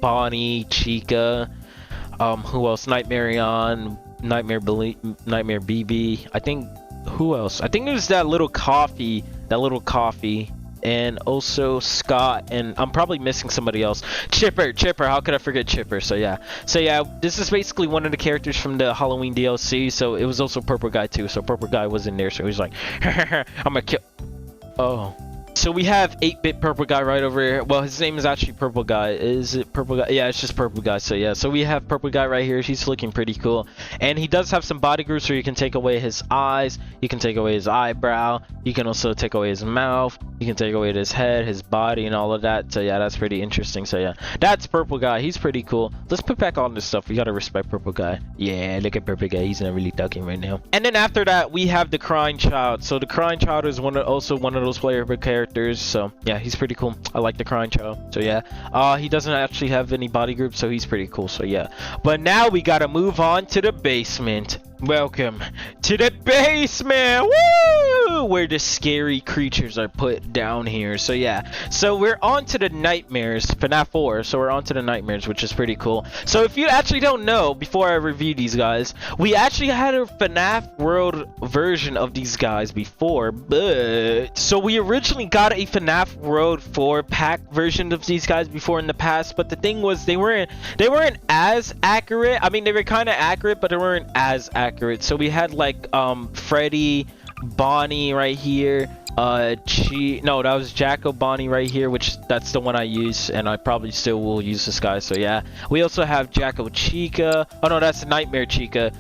Bonnie, Chica, who else? Nightmare BB. I think who else? I think it was that little coffee. And also Scott, and I'm probably missing somebody else. Chipper, how could I forget Chipper? So yeah, this is basically one of the characters from the Halloween DLC. So it was also Purple Guy too. So Purple Guy was in there, so he's like I'm gonna kill. Oh, so we have 8-bit Purple Guy right over here. Well, his name is actually Purple Guy. Is it Purple Guy? Yeah, it's just Purple Guy. So yeah, so we have Purple Guy right here. He's looking pretty cool, and he does have some body groups where you can take away his eyes, you can take away his eyebrow, you can also take away his mouth, you can take away his head, his body, and all of that. So yeah, that's pretty interesting. So yeah, that's Purple Guy. He's pretty cool. Let's put back on this stuff. We gotta respect Purple Guy. Yeah, look at Purple Guy. He's not really ducking right now. And then after that, we have the Crying Child. So the Crying Child is also one of those playable characters. So yeah, he's pretty cool. I like the Crying Child. So yeah, he doesn't actually have any body groups, so he's pretty cool. So yeah, but now we gotta move on to the basement. Welcome to the basement. Woo! Where the scary creatures are put down here. So yeah, so we're on to the nightmares. FNAF 4. So we're on to the nightmares, which is pretty cool. So if you actually don't know, before I review these guys, we actually had a FNAF World version of these guys before, but so we originally got a FNAF World 4 pack version of these guys before in the past, but the thing was they weren't as accurate. I mean, they were kind of accurate, but they weren't as accurate. So we had like Freddy, Bonnie right here, that was Jacko, Bonnie right here, which that's the one I use, and I probably still will use this guy. So yeah, we also have Jacko Chica. Oh no, that's Nightmare Chica.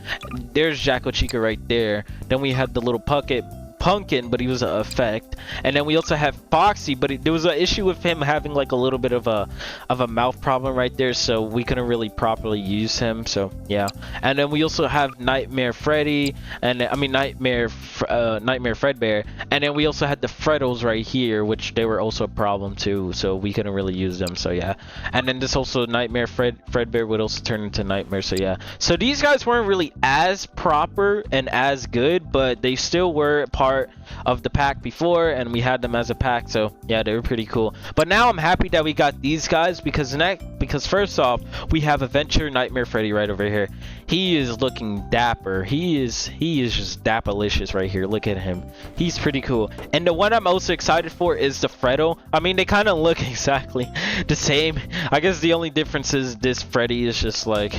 There's Jacko Chica right there. Then we had the little puppet Pumpkin, but he was an effect. And then we also have Foxy, but there was an issue with him having like a little bit of a mouth problem right there, so we couldn't really properly use him. So yeah. And then we also have Nightmare Freddy, and I mean Nightmare Fredbear, and then we also had the Freddles right here, which they were also a problem too, so we couldn't really use them. So yeah. And then this also Nightmare Fredbear would also turn into Nightmare. So yeah. So these guys weren't really as proper and as good, but they still were part of the pack before, and we had them as a pack. So yeah, they were pretty cool. But now I'm happy that we got these guys because first off, we have Adventure Nightmare Freddy right over here. He is looking dapper. He is just dapperlicious right here. Look at him. He's pretty cool. And the one I'm also excited for is the Freddle. I mean, they kind of look exactly the same. I guess the only difference is this Freddy is just like...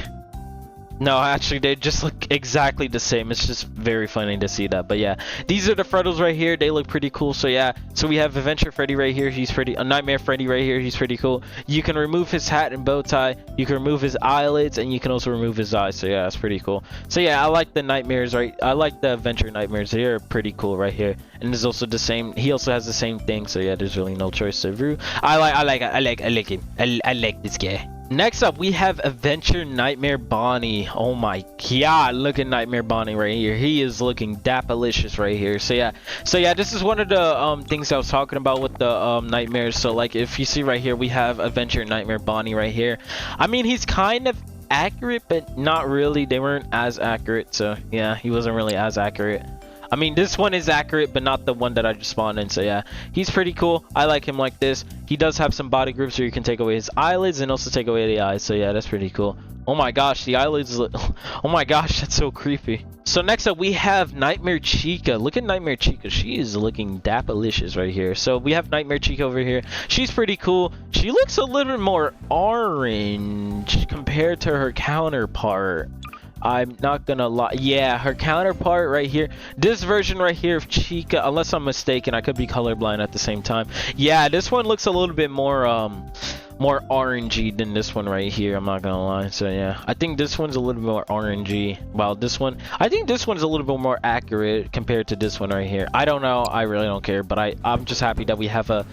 No, actually, they just look exactly the same. It's just very funny to see that. But yeah, these are the Freddles right here. They look pretty cool. So yeah, so we have Adventure Freddy right here. He's pretty. Nightmare Freddy right here. He's pretty cool. You can remove his hat and bow tie. You can remove his eyelids, and you can also remove his eyes. So yeah, that's pretty cool. So yeah, I like the nightmares. Right, I like the Adventure Nightmares. They're pretty cool right here. And there's also the same. He also has the same thing. So yeah, there's really no choice to review. I like him. I like this guy. Next up, we have Adventure Nightmare Bonnie. Oh my god, look at Nightmare Bonnie right here. He is looking dapperlicious right here. So yeah, this is one of the things I was talking about with the nightmares. So like, if you see right here, we have Adventure Nightmare Bonnie right here. I mean, he's kind of accurate, but not really. They weren't as accurate. So yeah, he wasn't really as accurate. I mean, this one is accurate, but not the one that I just spawned in. So yeah, he's pretty cool. I like him like this. He does have some body groups where you can take away his eyelids and also take away the eyes. So yeah, that's pretty cool. Oh my gosh, the eyelids. Oh my gosh, that's so creepy. So next up, we have Nightmare Chica. Look at Nightmare Chica. She is looking dapperlicious right here. So we have Nightmare Chica over here. She's pretty cool. She looks a little bit more orange compared to her counterpart. I'm not gonna lie. Yeah, her counterpart right here, this version right here of Chica, unless I'm mistaken, I could be colorblind at the same time. Yeah, this one looks a little bit more more orangey than this one right here, I'm not gonna lie. So yeah, I think this one's a little bit more orangey, while this one, I think this one's a little bit more accurate compared to this one right here. I don't know, I really don't care, but I'm just happy that we have a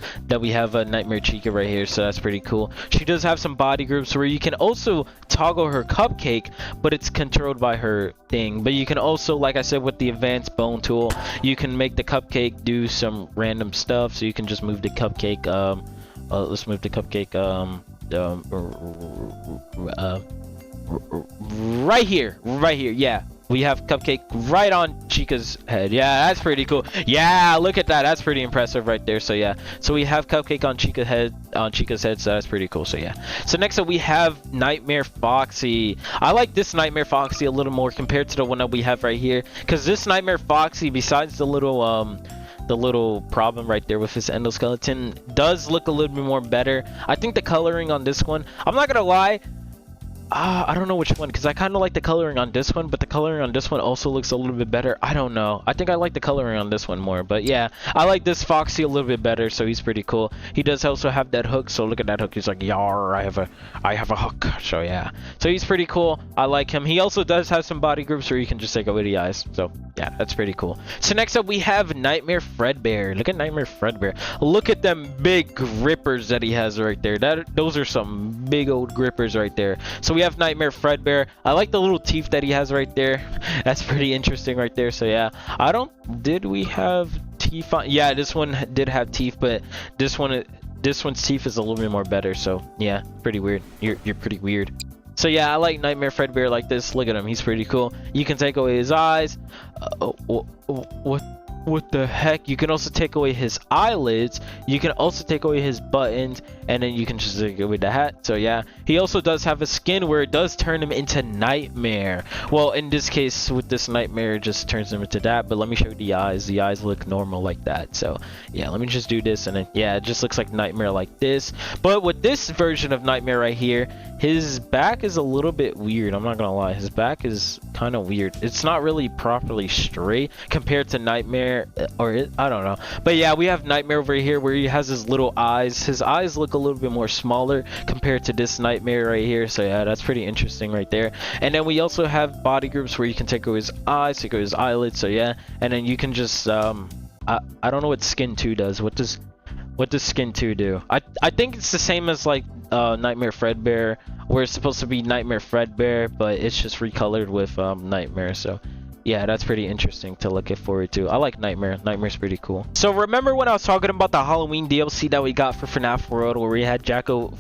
Nightmare Chica right here. So that's pretty cool. She does have some body groups where you can also toggle her cupcake, but it's controlled by her thing. But you can also, like I said, with the advanced bone tool, you can make the cupcake do some random stuff. So you can just move the cupcake, let's move the cupcake right here. Yeah, we have cupcake right on Chica's head. Yeah, that's pretty cool. Yeah, look at that. That's pretty impressive right there. So yeah, so we have cupcake on Chica's head. So that's pretty cool. So yeah, so next up we have Nightmare Foxy. I like this Nightmare Foxy a little more compared to the one that we have right here, because this Nightmare Foxy, besides the little problem right there with his endoskeleton, does look a little bit more better. I think the coloring on this one, I'm not gonna lie, I don't know which one, because I kind of like the coloring on this one, but the coloring on this one also looks a little bit better. I don't know. I think I like the coloring on this one more, but yeah, I like this Foxy a little bit better. So he's pretty cool. He does also have that hook. So look at that hook. He's like, yar, I have a hook. So yeah, so he's pretty cool. I like him. He also does have some body groups where you can just take away the eyes. So yeah, that's pretty cool. So next up we have Nightmare Fredbear. Look at Nightmare Fredbear. Look at them big grippers that he has right there. Those are some big old grippers right there. So we have Nightmare Fredbear. I like the little teeth that he has right there. That's pretty interesting right there. So yeah, did we have teeth on? Yeah, this one did have teeth, but this one's teeth is a little bit more better. So yeah, pretty weird. You're pretty weird. So yeah, I like Nightmare Fredbear like this. Look at him, he's pretty cool. You can take away his eyes. What the heck? You can also take away his eyelids. You can also take away his buttons, and then you can just take away the hat. So yeah, he also does have a skin where it does turn him into Nightmare. Well, in this case, with this Nightmare, it just turns him into that. But let me show you the eyes. The eyes look normal like that. So yeah, let me just do this, and then yeah, it just looks like Nightmare like this. But with this version of Nightmare right here, his back is a little bit weird. I'm not gonna lie, his back is kind of weird. It's not really properly straight compared to Nightmare, I don't know. But yeah, we have Nightmare over here where he has his little eyes. His eyes look a little bit more smaller compared to this Nightmare right here. So yeah, that's pretty interesting right there. And then we also have body groups where you can take away his eyes, take away his eyelids. So yeah, and then you can just I don't know what skin 2 does. What does skin 2 do? I think it's the same as like Nightmare Fredbear, where it's supposed to be Nightmare Fredbear, but it's just recolored with Nightmare. So yeah, that's pretty interesting to look forward to. I like Nightmare. Nightmare's pretty cool. So remember when I was talking about the Halloween DLC that we got for FNAF World, where we had Jacko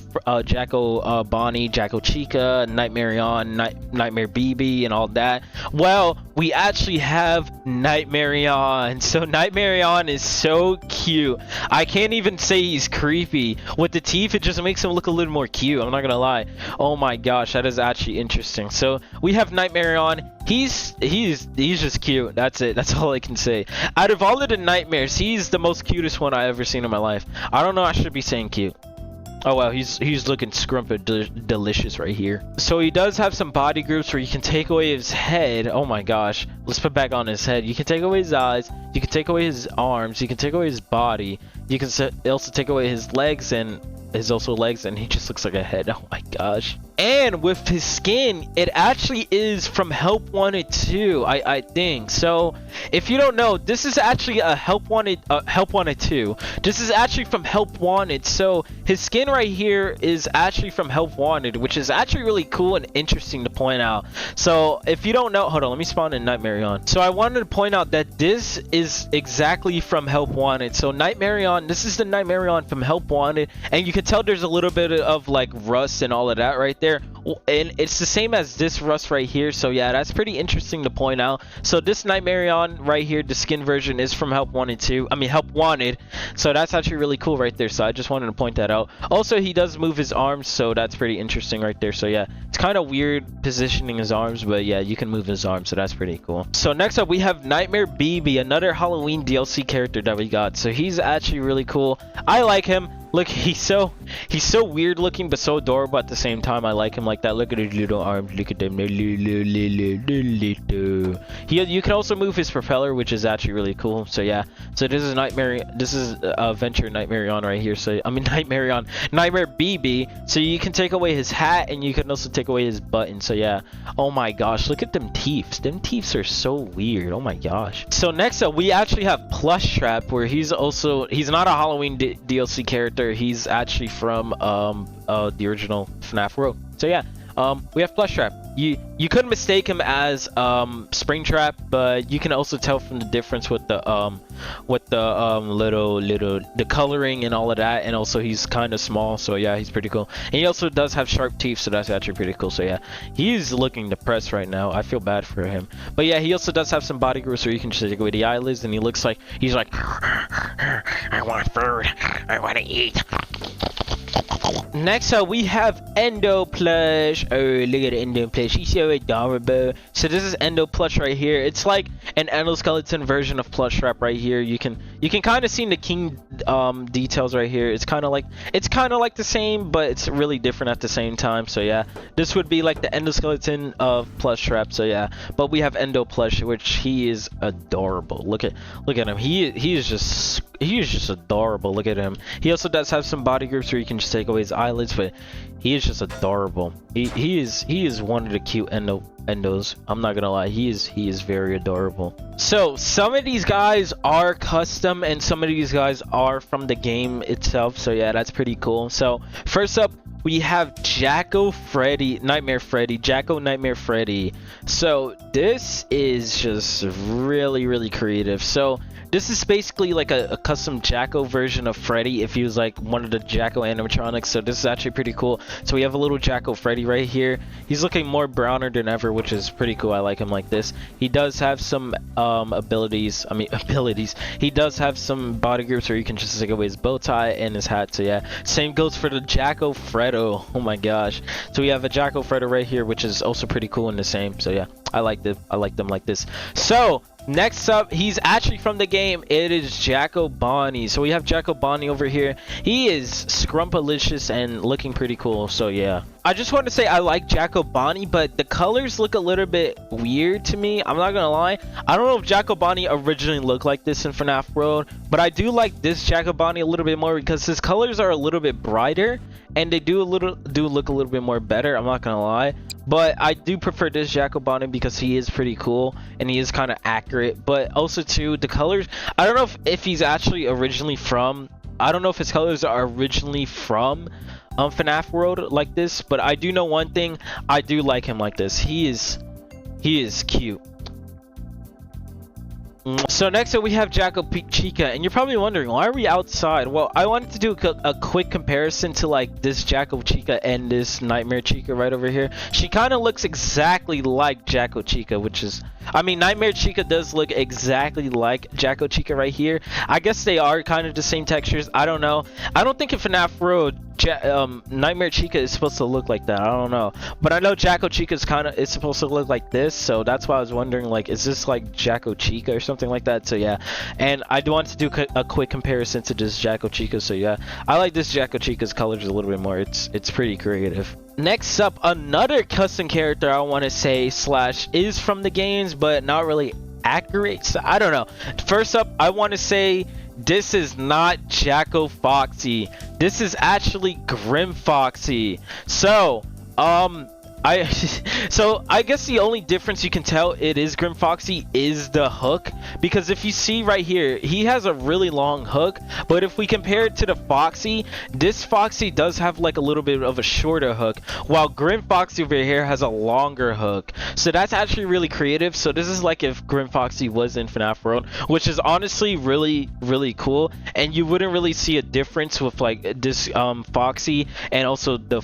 Bonnie, Jacko Chica, Nightmarion, Nightmare BB, and all that? Well, we actually have Nightmarion. So Nightmarion is so cute. I can't even say he's creepy. With the teeth, it just makes him look a little more cute. I'm not gonna lie. Oh my gosh, that is actually interesting. So we have Nightmarion. He's just cute. That's it. That's all I can say. Out of all of the nightmares, he's the most cutest one I ever seen in my life. I don't know. I should be saying cute. Oh wow, he's looking scrumpet delicious right here. So he does have some body groups where you can take away his head. Oh my gosh, let's put back on his head. You can take away his eyes. You can take away his arms. You can take away his body. You can also take away his legs and and he just looks like a head. Oh my gosh. And with his skin, it actually is from Help Wanted 2, I think. So if you don't know, this is actually a Help Wanted 2. This is actually from Help Wanted. So his skin right here is actually from Help Wanted, which is actually really cool and interesting to point out. So if you don't know, hold on, let me spawn in Nightmarion. So I wanted to point out that this is exactly from Help Wanted. So Nightmarion, this is the Nightmarion from Help Wanted, and you can tell there's a little bit of like rust and all of that right there. And it's the same as this rust right here. So yeah, that's pretty interesting to point out. So this Nightmarion right here, the skin version, is from Help Wanted 2. I mean Help Wanted. So that's actually really cool right there. So I just wanted to point that out. Also, he does move his arms, so that's pretty interesting right there. So yeah, it's kind of weird positioning his arms, but yeah, you can move his arms, so that's pretty cool. So next up we have Nightmare BB, another Halloween DLC character that we got. So he's actually really cool. I like him. Look, he's so weird looking, but so adorable at the same time. I like him like that. Look at his little arms. Look at them. You can also move his propeller, which is actually really cool. So yeah. So this is Adventure Nightmarion right here. So I mean Nightmare BB. So you can take away his hat, and you can also take away his button. So yeah. Oh my gosh, look at them teeth. Them teeth are so weird. Oh my gosh. So next up, we actually have Plush Trap, where he's not a Halloween DLC character. He's actually from the original FNAF World. So yeah, we have Plush Trap. You could mistake him as Springtrap, but you can also tell from the difference with the the coloring and all of that, and also he's kind of small. So yeah, he's pretty cool. And he also does have sharp teeth, so that's actually pretty cool. So yeah, he's looking depressed right now. I feel bad for him. But yeah, he also does have some body groups where you can just take away the eyelids, and he looks like he's like, I want food, I want to eat. Next up, we have Endo Plush. Oh, look at Endo Plush. He's so adorable. So this is Endo Plush right here. It's like an endoskeleton version of Plush Trap right here. You can kind of see the king details right here. It's kind of like the same, but it's really different at the same time. So yeah, this would be like the endoskeleton of Plush Trap. So yeah, but we have Endo Plush, which he is adorable. Look at him. He is just adorable. Look at him. He also does have some body groups where you can just take away his eyelids, but he is just adorable. He is one of the cute endos. I'm not gonna lie, he is very adorable. So some of these guys are custom, and some of these guys are from the game itself. So yeah, that's pretty cool. So first up, we have Jacko Nightmare Freddy. So this is just really creative. So this is basically like a custom Jacko version of Freddy if he was like one of the Jacko animatronics. So this is actually pretty cool. So we have a little Jacko Freddy right here. He's looking more browner than ever, which is pretty cool. I like him like this. He does have some abilities. He does have some body groups where you can just take away his bow tie and his hat. So yeah, same goes for the Jacko Freddo. Oh my gosh. So we have a Jacko Freddo right here, which is also pretty cool and the same. So yeah, I like them like this. So next up, he's actually from the game. It is Jacko Bonnie. So we have Jacko Bonnie over here. He is scrumpalicious and looking pretty cool. So yeah, I just want to say I like Jacobani, but the colors look a little bit weird to me. I'm not gonna lie. I don't know if Jacobani originally looked like this in FNAF World, but I do like this Jacobani a little bit more because his colors are a little bit brighter and they do look a little bit more better. I'm not gonna lie. But I do prefer this Jacobani because he is pretty cool and he is kind of accurate. But also too, the colors, I don't know if he's actually originally from, I don't know if his colors are originally from FNAF World like this, but I do know one thing, I do like him like this. He is cute. So next up we have Jacko Chica, and you're probably wondering why are we outside. Well, I wanted to do a quick comparison to like this Jacko Chica and this Nightmare Chica right over here. She kind of looks exactly like Jacko Chica, which is, I mean, Nightmare Chica does look exactly like Jacko Chica right here. I guess they are kind of the same textures. I don't know. I don't think in FNAF World Nightmare Chica is supposed to look like that. I don't know, but I know Jacko Chica is supposed to look like this, so that's why I was wondering, like, is this like Jacko Chica or something like that? So yeah, and I do want to do a quick comparison to this Jacko Chica. So yeah, I like this Jacko Chica's colors a little bit more. It's pretty creative. Next up, another custom character I want to say slash is from the games, but not really accurate. So I don't know. First up, I want to say this is not Jacko Foxy. This is actually Grim Foxy. So I guess the only difference you can tell it is Grim Foxy is the hook, because if you see right here, he has a really long hook, but if we compare it to the Foxy, this Foxy does have like a little bit of a shorter hook, while Grim Foxy over here has a longer hook. So that's actually really creative. So this is like if Grim Foxy was in FNAF World, which is honestly really cool, and you wouldn't really see a difference with like this Foxy and also the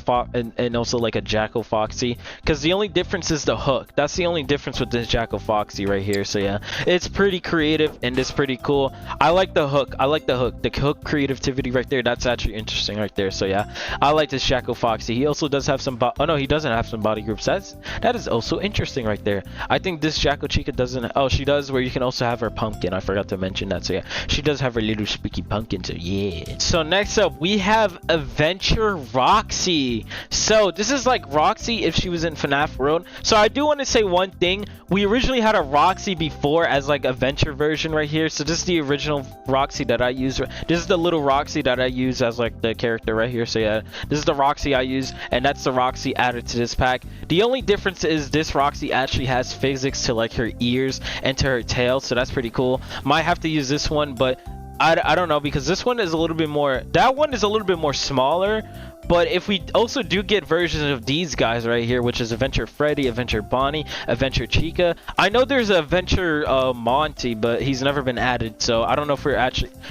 and also like a Jacko Foxy, because the only difference is the hook. That's the only difference with this Jacko Foxy right here. So yeah, it's pretty creative and it's pretty cool. I like the hook. The hook creativity right there, that's actually interesting right there. So yeah, I like this Jacko Foxy. He also does have some oh no, he doesn't have some body groups. That is also interesting right there. I think this Jacko Chica doesn't. Oh, she does, where you can also have her pumpkin. I forgot to mention that. So yeah, she does have her little spooky pumpkin. So yeah. So next up we have Adventure Roxy. So this is like Roxy if she was in FNAF World. So I do want to say one thing. We originally had a Roxy before as like a Venture version right here. So this is the original Roxy that I use. This is the little Roxy that I use as like the character right here. So yeah, this is the Roxy I use, and that's the Roxy added to this pack. The only difference is this Roxy actually has physics to like her ears and to her tail, so that's pretty cool. Might have to use this one, but I don't know, because this one is a little bit more, that one is a little bit more smaller. But if we also do get versions of these guys right here, which is Adventure Freddy, Adventure Bonnie, Adventure Chica. I know there's a Adventure Monty, but he's never been added, so I don't know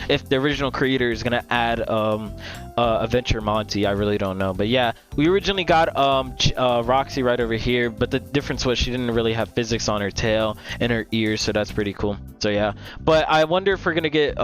if the original creator is gonna add Adventure Monty. I really don't know. But yeah, we originally got Roxy right over here, but the difference was she didn't really have physics on her tail and her ears, so that's pretty cool. So yeah, but I wonder if we're gonna get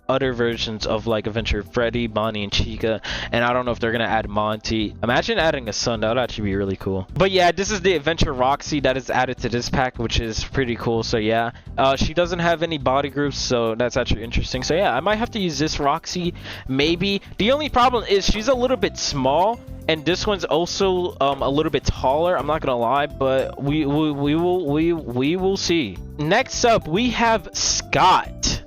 other versions of like Adventure Freddy, Bonnie, and Chica, and I don't know if they're gonna add Monty. Imagine adding a son, that would actually be really cool. But yeah, this is the Adventure Roxy that is added to this pack, which is pretty cool. So yeah, she doesn't have any body groups, so that's actually interesting. So yeah, I might have to use this Roxy maybe. The only problem is she's a little bit small, and this one's also a little bit taller. I'm not gonna lie, but we will see. Next up we have Scott.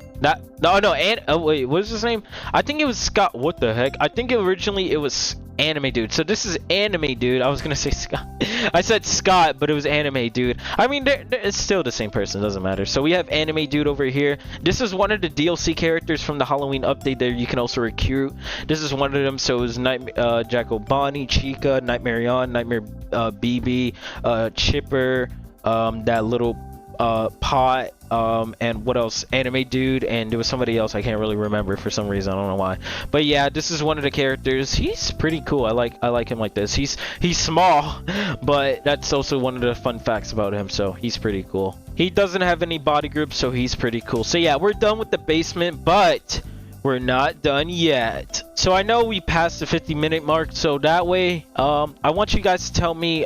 Wait, what is his name? I think it was Scott. What the heck? I think originally it was Anime Dude. So this is Anime Dude. I was gonna say Scott. I said Scott, but it was Anime Dude. I mean, it's still the same person. Doesn't matter. So we have Anime Dude over here. This is one of the DLC characters from the Halloween update that you can also recruit. This is one of them. So it was Jacko Bonnie, Chica, Nightmare On, Nightmare BB, Chipper, that little Pot, and what else, Anime Dude, and there was somebody else I can't really remember for some reason. I don't know why, but yeah, this is one of the characters. He's pretty cool. I like him like this. He's small, but that's also one of the fun facts about him, so he's pretty cool. He doesn't have any body groups, so he's pretty cool. So yeah, we're done with the basement, but we're not done yet. So I know we passed the 50-minute mark, so that way I want you guys to tell me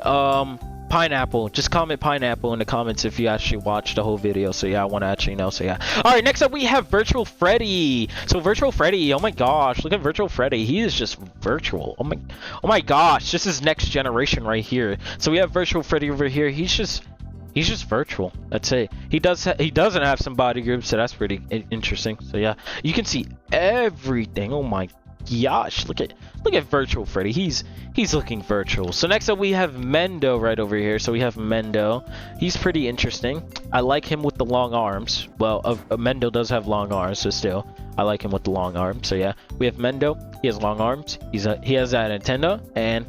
Pineapple. Just comment pineapple in the comments if you actually watched the whole video. So yeah, I want to actually know. So yeah. All right, next up we have Virtual Freddy. So Virtual Freddy, oh my gosh, look at Virtual Freddy. He is just virtual. Oh my gosh, this is next generation right here. So we have Virtual Freddy over here. He's just virtual. That's it. He doesn't have some body groups, so that's pretty interesting. So yeah, you can see everything. Oh my gosh, look at Virtual Freddy. He's looking virtual. So next up we have Mendo right over here. So we have Mendo. He's pretty interesting. I like him with the long arms. Well, Mendo does have long arms, so still I like him with the long arms. So yeah, we have Mendo. He has long arms. He has that antenna, and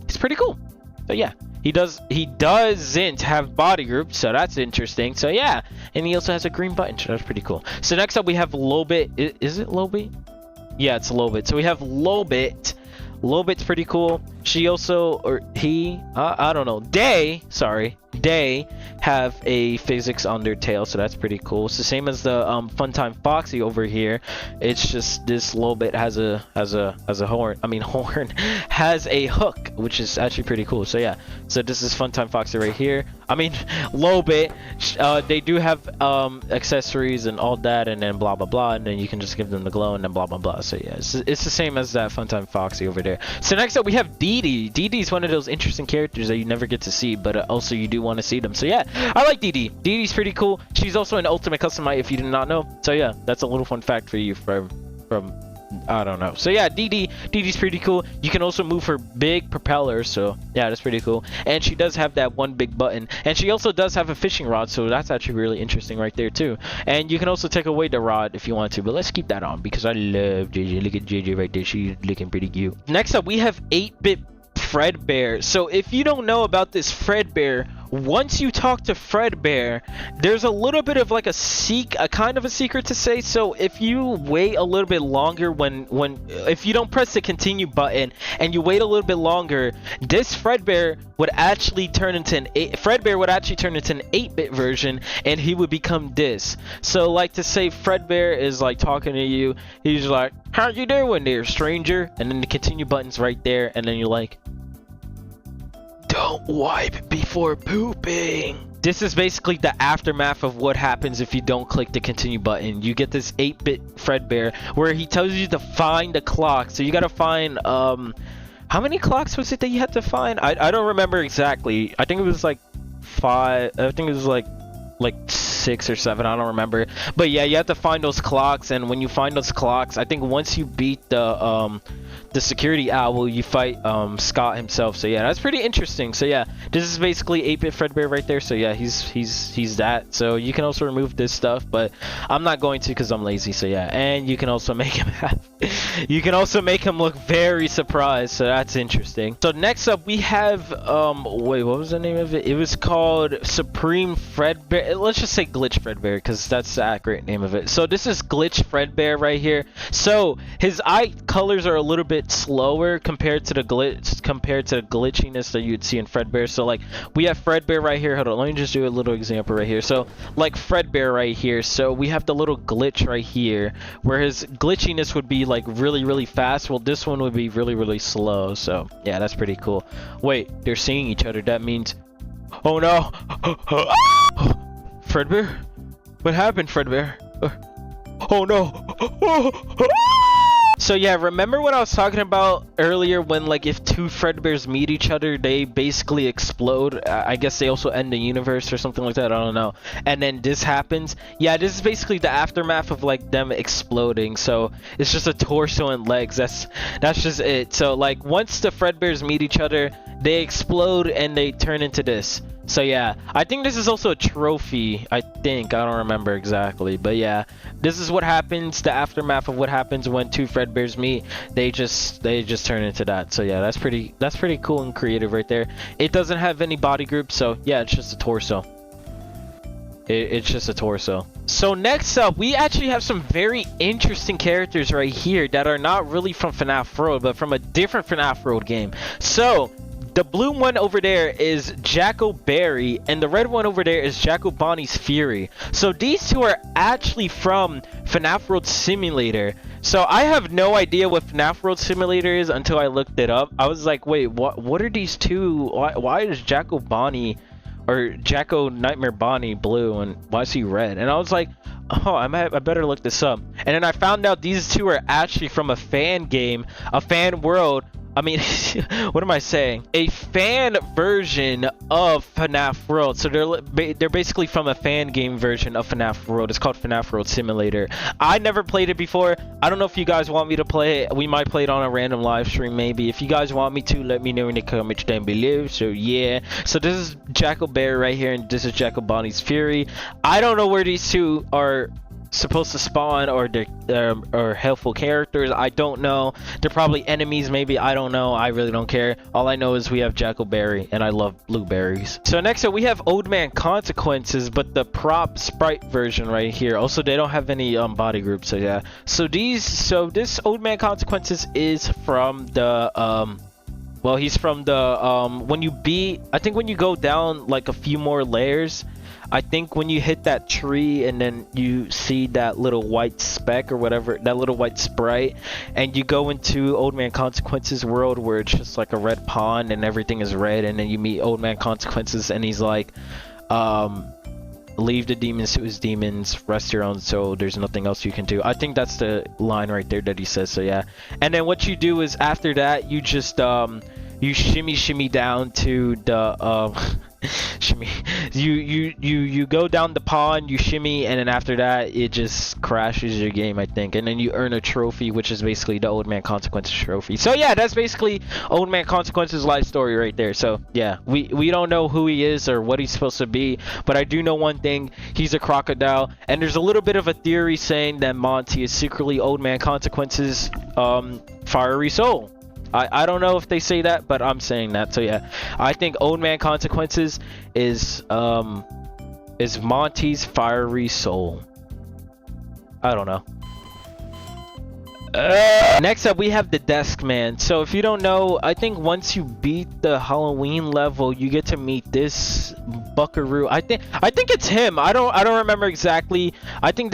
he's pretty cool. So yeah, he doesn't have body groups, so that's interesting. So yeah, and he also has a green button, so that's pretty cool. So next up we have Lobit. Is it Lobit? Yeah, it's Lobit. So we have Lobit. Lobit's pretty cool. She also, or he, I don't know. They have a physics on their tail, so that's pretty cool. It's the same as the Funtime Foxy over here. It's just this Lobit has a horn. I mean horn has a hook, which is actually pretty cool. So yeah, so this is Funtime Foxy right here. I mean Lobit. They do have accessories and all that, and then blah blah blah, and then you can just give them the glow and then blah blah blah. So yeah, it's the same as that Funtime Foxy over there. So next up we have Dee Dee. Dee Dee is one of those interesting characters that you never get to see, but also you do want to see them. So yeah, I like Dee Dee. Dee Dee's pretty cool. She's also an ultimate customite if you did not know. So yeah, that's a little fun fact for you from I don't know. So yeah, Dee Dee's pretty cool. You can also move her big propeller, so yeah, that's pretty cool. And she does have that one big button, and she also does have a fishing rod, so that's actually really interesting right there too. And you can also take away the rod if you want to, but let's keep that on because I love JJ. Look at JJ right there. She's looking pretty cute. Next up we have 8-bit Fredbear. So if you don't know about this Fredbear, once you talk to Fredbear, there's a little bit of like a kind of a secret to say. So if you wait a little bit longer if you don't press the continue button and you wait a little bit longer, this Fredbear would actually turn into an 8-bit version, and he would become this. So like to say Fredbear is like talking to you, he's like, "How you doing there, stranger?" And then the continue button's right there, and then you're like, "Don't wipe before pooping." This is basically the aftermath of what happens if you don't click the continue button. You get this 8-bit Fredbear where he tells you to find the clock. So you gotta find how many clocks was it that you had to find? I don't remember exactly. I think it was like 5. I think it was like 6 or 7. I don't remember. But yeah, you have to find those clocks, and when you find those clocks, I think once you beat the security owl, you fight Scott himself. So yeah, that's pretty interesting. So yeah, this is basically 8-bit Fredbear right there. So yeah, he's that. So you can also remove this stuff, but I'm not going to because I'm lazy. So yeah, and you can also make him look very surprised. So that's interesting. So next up we have wait, what was the name of it? It was called Supreme Fredbear. Let's just say Glitch Fredbear because that's the accurate name of it. So this is Glitch Fredbear right here. So his eye colors are a little bit slower compared to the glitchiness that you'd see in Fredbear. So like we have Fredbear right here. Hold on, let me just do a little example right here. So like Fredbear right here, so we have the little glitch right here where his glitchiness would be like really fast. Well, this one would be really slow. So yeah, that's pretty cool. Wait, they're seeing each other. That means, oh no. Fredbear? What happened, Fredbear? Oh no. So yeah, remember what I was talking about earlier when like if two Fredbears meet each other, they basically explode? I guess they also end the universe or something like that. I don't know. And then this happens. Yeah, this is basically the aftermath of like them exploding. So it's just a torso and legs. That's just it. So like once the Fredbears meet each other, they explode and they turn into this. So yeah, I think this is also a trophy. I don't remember exactly, but yeah, this is what happens. The aftermath of what happens when two Fredbears meet. They just turn into that. So yeah, that's pretty cool and creative right there. It doesn't have any body groups, so yeah, it's just a torso. It's just a torso. So next up, we actually have some very interesting characters right here that are not really from FNAF Road, but from a different FNAF Road game. So the blue one over there is Jacko Berry, and the red one over there is Jacko Bonnie's Fury. So these two are actually from FNAF Road Simulator. So I have no idea what FNAF World Simulator is until I looked it up. I was like, wait, what are these two? Why is Jacko Bonnie or Jacko Nightmare Bonnie blue and why is he red? And I was like, oh, I better look this up. And then I found out these two are actually from a fan game, a fan world. I mean, what am I saying? A fan version of FNAF World. So they're basically from a fan game version of FNAF World. It's called FNAF World Simulator. I never played it before. I don't know if you guys want me to play it. We might play it on a random live stream maybe. If you guys want me to, let me know in the comments down below. So yeah. So this is Jacko Bear right here, and this is Jacko Bonnie's Fury. I don't know where these two are supposed to spawn, or they're or helpful characters. I don't know. They're probably enemies maybe. I don't know. I really don't care. All I know is we have Jackoberry and I love blueberries. So next up we have Old Man Consequences, but the prop sprite version right here. Also they don't have any body groups, so yeah. So this Old Man Consequences is from the well, he's from the when you beat, I think when you go down like a few more layers, I think when you hit that tree and then you see that little white speck or whatever, that little white sprite, and you go into Old Man Consequences world where it's just like a red pond and everything is red, and then you meet Old Man Consequences and he's like, leave the demons to his demons, rest your own soul, there's nothing else you can do. I think that's the line right there that he says, so yeah. And then what you do is after that you just you shimmy down to the shimmy, you go down the pond, you shimmy, and then after that it just crashes your game, I think, and then you earn a trophy, which is basically the Old Man Consequences trophy. So yeah, that's basically Old Man Consequences life story right there. So yeah, we don't know who he is or what he's supposed to be, but I do know one thing: he's a crocodile, and there's a little bit of a theory saying that Monty is secretly Old Man Consequences fiery soul. I don't know if they say that, but I'm saying that. So yeah, I think Old Man Consequences is Monty's fiery soul. I don't know. Next up we have the Desk Man. So if you don't know, I think once you beat the Halloween level, you get to meet this Buckaroo. I think it's him. I don't remember exactly. I think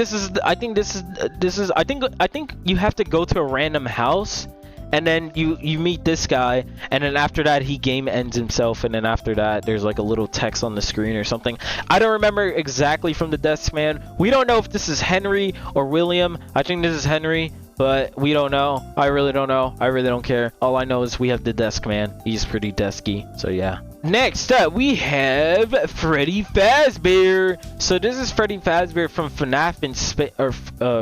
you have to go to a random house, and then you meet this guy, and then after that he game ends himself, and then after that there's like a little text on the screen or something. I don't remember exactly from the Desk Man. We don't know if this is Henry or William. I think this is Henry, but we don't know. I really don't know. I really don't care. All I know is we have the Desk Man. He's pretty desky, so yeah. Next up, we have Freddy Fazbear. So this is Freddy Fazbear from FNAF in Space, or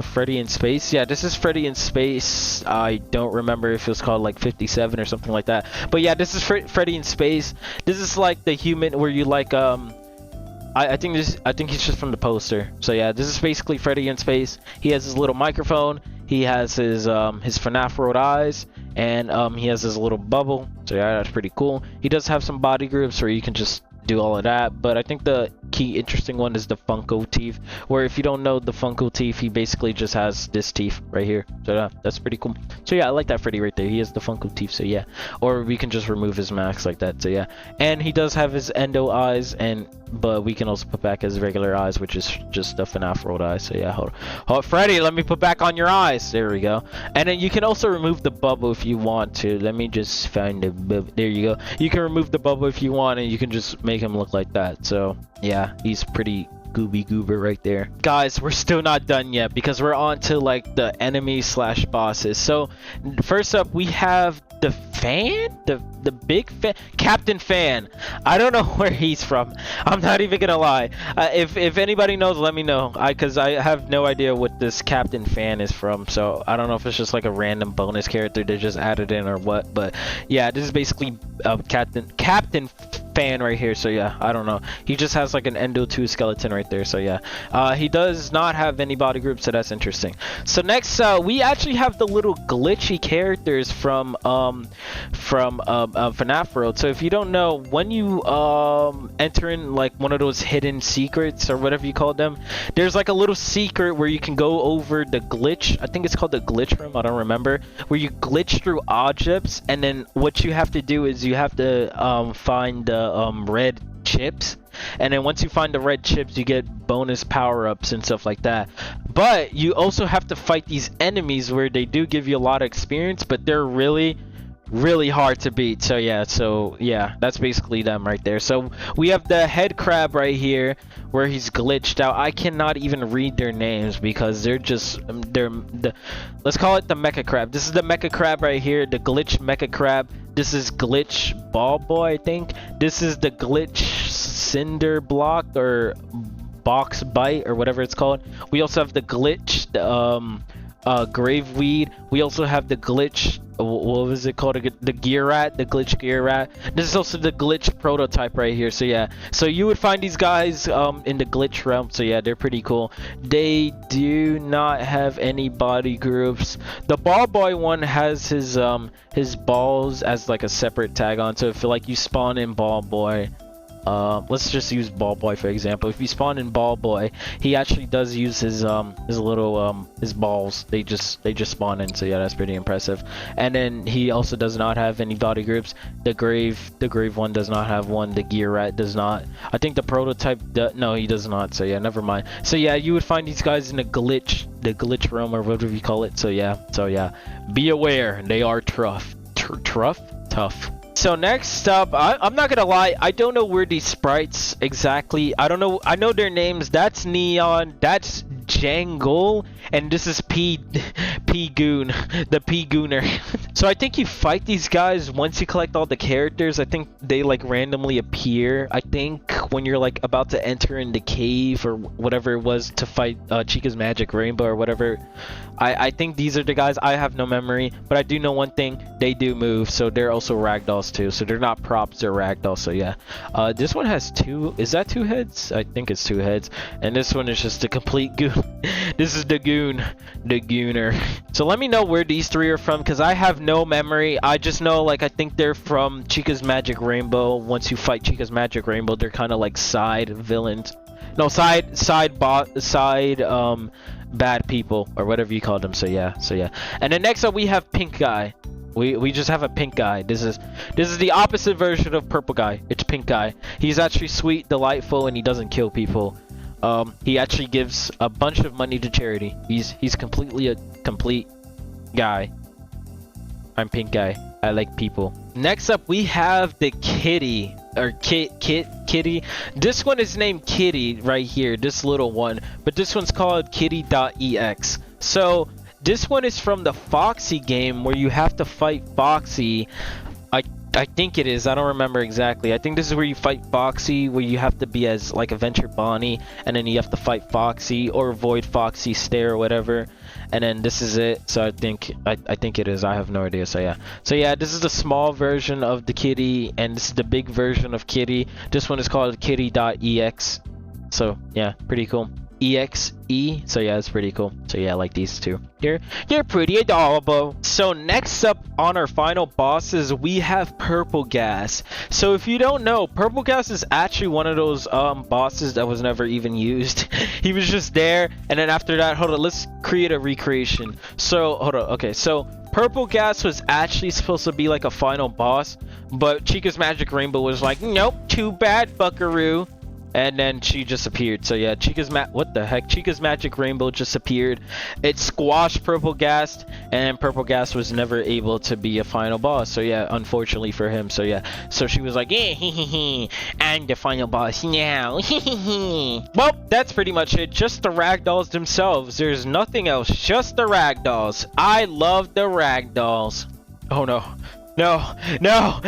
Freddy in Space. Yeah, this is Freddy in Space. I don't remember if it was called like 57 or something like that. But yeah, this is Freddy in Space. This is like the human where you like I think he's just from the poster. So yeah, this is basically Freddy in Space. He has his little microphone. He has his FNAF World eyes, and he has his little bubble. So yeah, that's pretty cool. He does have some body groups where you can just do all of that, but I think the key interesting one is the Funko teeth, where if you don't know the Funko teeth, he basically just has this teeth right here. So yeah, that's pretty cool. So yeah, I like that Freddy right there. He has the Funko teeth, so yeah. Or we can just remove his mask like that, so yeah. And he does have his endo eyes, but we can also put back his regular eyes, which is just the FNAF World eyes. So yeah, hold on. Freddy, let me put back on your eyes. There we go. And then you can also remove the bubble if you want to. Let me just find the bubble. There you go. You can remove the bubble if you want, and you can just make him look like that. So yeah, he's pretty gooby goober right there. Guys, we're still not done yet because we're on to like the enemy slash bosses. So first up we have the fan, the big fan, Captain Fan. I don't know where he's from. I'm not even gonna lie. If anybody knows, let me know, because I have no idea what this Captain Fan is from. So I don't know if it's just like a random bonus character they just added in or what, but yeah, this is basically Captain Fan right here. So yeah, I don't know. He just has like an Endo 2 skeleton right there. So yeah, he does not have any body groups, so that's interesting. So next, we actually have the little glitchy characters from FNAF World. So if you don't know, when you enter in like one of those hidden secrets or whatever you call them, there's like a little secret where you can go over the glitch. I think it's called the glitch room. I don't remember. Where you glitch through objects, and then what you have to do is you have to find the red chips, and then once you find the red chips, you get bonus power-ups and stuff like that. But you also have to fight these enemies where they do give you a lot of experience, but they're really hard to beat. So yeah, that's basically them right there. So we have the head crab right here where he's glitched out. I cannot even read their names because they're let's call it the mecha crab. This is the mecha crab right here, the glitch mecha crab. This is glitch ball boy, I think. This is the glitch cinder block or box bite or whatever it's called. We also have the glitch grave weed. We also have the glitch, what was it called, the gear rat, the glitch gear rat. This is also the glitch prototype right here. So yeah, so you would find these guys in the glitch realm. So yeah, they're pretty cool. They do not have any body groups. The ball boy one has his balls as like a separate tag on. So if like you spawn in ball boy, let's just use ball boy for example. If you spawn in ball boy, he actually does use his little his balls. They just spawn in. So yeah, that's pretty impressive. And then he also does not have any body groups. The grave one does not have one. The gear rat does not. I think the prototype no, he does not. So yeah, never mind. So yeah, you would find these guys in the glitch realm or whatever you call it. So yeah, be aware, they are tough. So next up, I'm not gonna lie, I don't know where these sprites exactly, I don't know, I know their names. That's Neon, that's Jangle, and this is P-Goon, the P-Gooner. So I think you fight these guys once you collect all the characters. I think they like randomly appear, I think, when you're like about to enter in the cave or whatever it was to fight Chica's Magic Rainbow or whatever. I think these are the guys. I have no memory, but I do know one thing, they do move, so they're also Ragdolls too. So they're not props, they're Ragdolls. So yeah, this one has two, is that two heads? I think it's two heads. And this one is just a complete goon. This is the goon, the gooner. So let me know where these three are from, because I have no memory. I just know, like, I think they're from Chica's Magic Rainbow. Once you fight Chica's Magic Rainbow, they're kind of like side villains. No, side bad people or whatever you call them. So yeah. And then next up we have Pink Guy. We just have a Pink Guy. This is the opposite version of Purple Guy. It's Pink Guy. He's actually sweet, delightful, and he doesn't kill people. He actually gives a bunch of money to charity. He's completely a complete guy. I'm Pink Guy. I like people. Next up we have the kitty or kitty. This one is named Kitty right here, this little one, but this one's called kitty.ex. So this one is from the Foxy game where you have to fight Foxy. I think it is. I don't remember exactly. I think this is where you fight Foxy, where you have to be as like Adventure Bonnie, and then you have to fight Foxy or avoid Foxy stare or whatever. And then this is it. So I think it is. I have no idea. So yeah, this is the small version of the kitty, and this is the big version of Kitty. This one is called kitty.ex. So yeah, pretty cool. EXE. So yeah, it's pretty cool. So yeah, I like these two. You're pretty adorable. So next up on our final bosses, we have Purple Gas. So if you don't know, Purple Gas is actually one of those bosses that was never even used. He was just there, and then after that, hold on, let's create a recreation. So hold on, okay, so Purple Gas was actually supposed to be like a final boss, but Chica's Magic Rainbow was like, nope, too bad, Buckaroo. And then she just appeared. So yeah, what the heck? Chica's Magic Rainbow just appeared. It squashed Purple Gas, and Purple Gas was never able to be a final boss. So yeah, unfortunately for him. So yeah, so she was like, yeah, I'm the final boss now. Well, that's pretty much it. Just the Ragdolls themselves. There's nothing else. Just the Ragdolls. I love the Ragdolls. Oh no. No.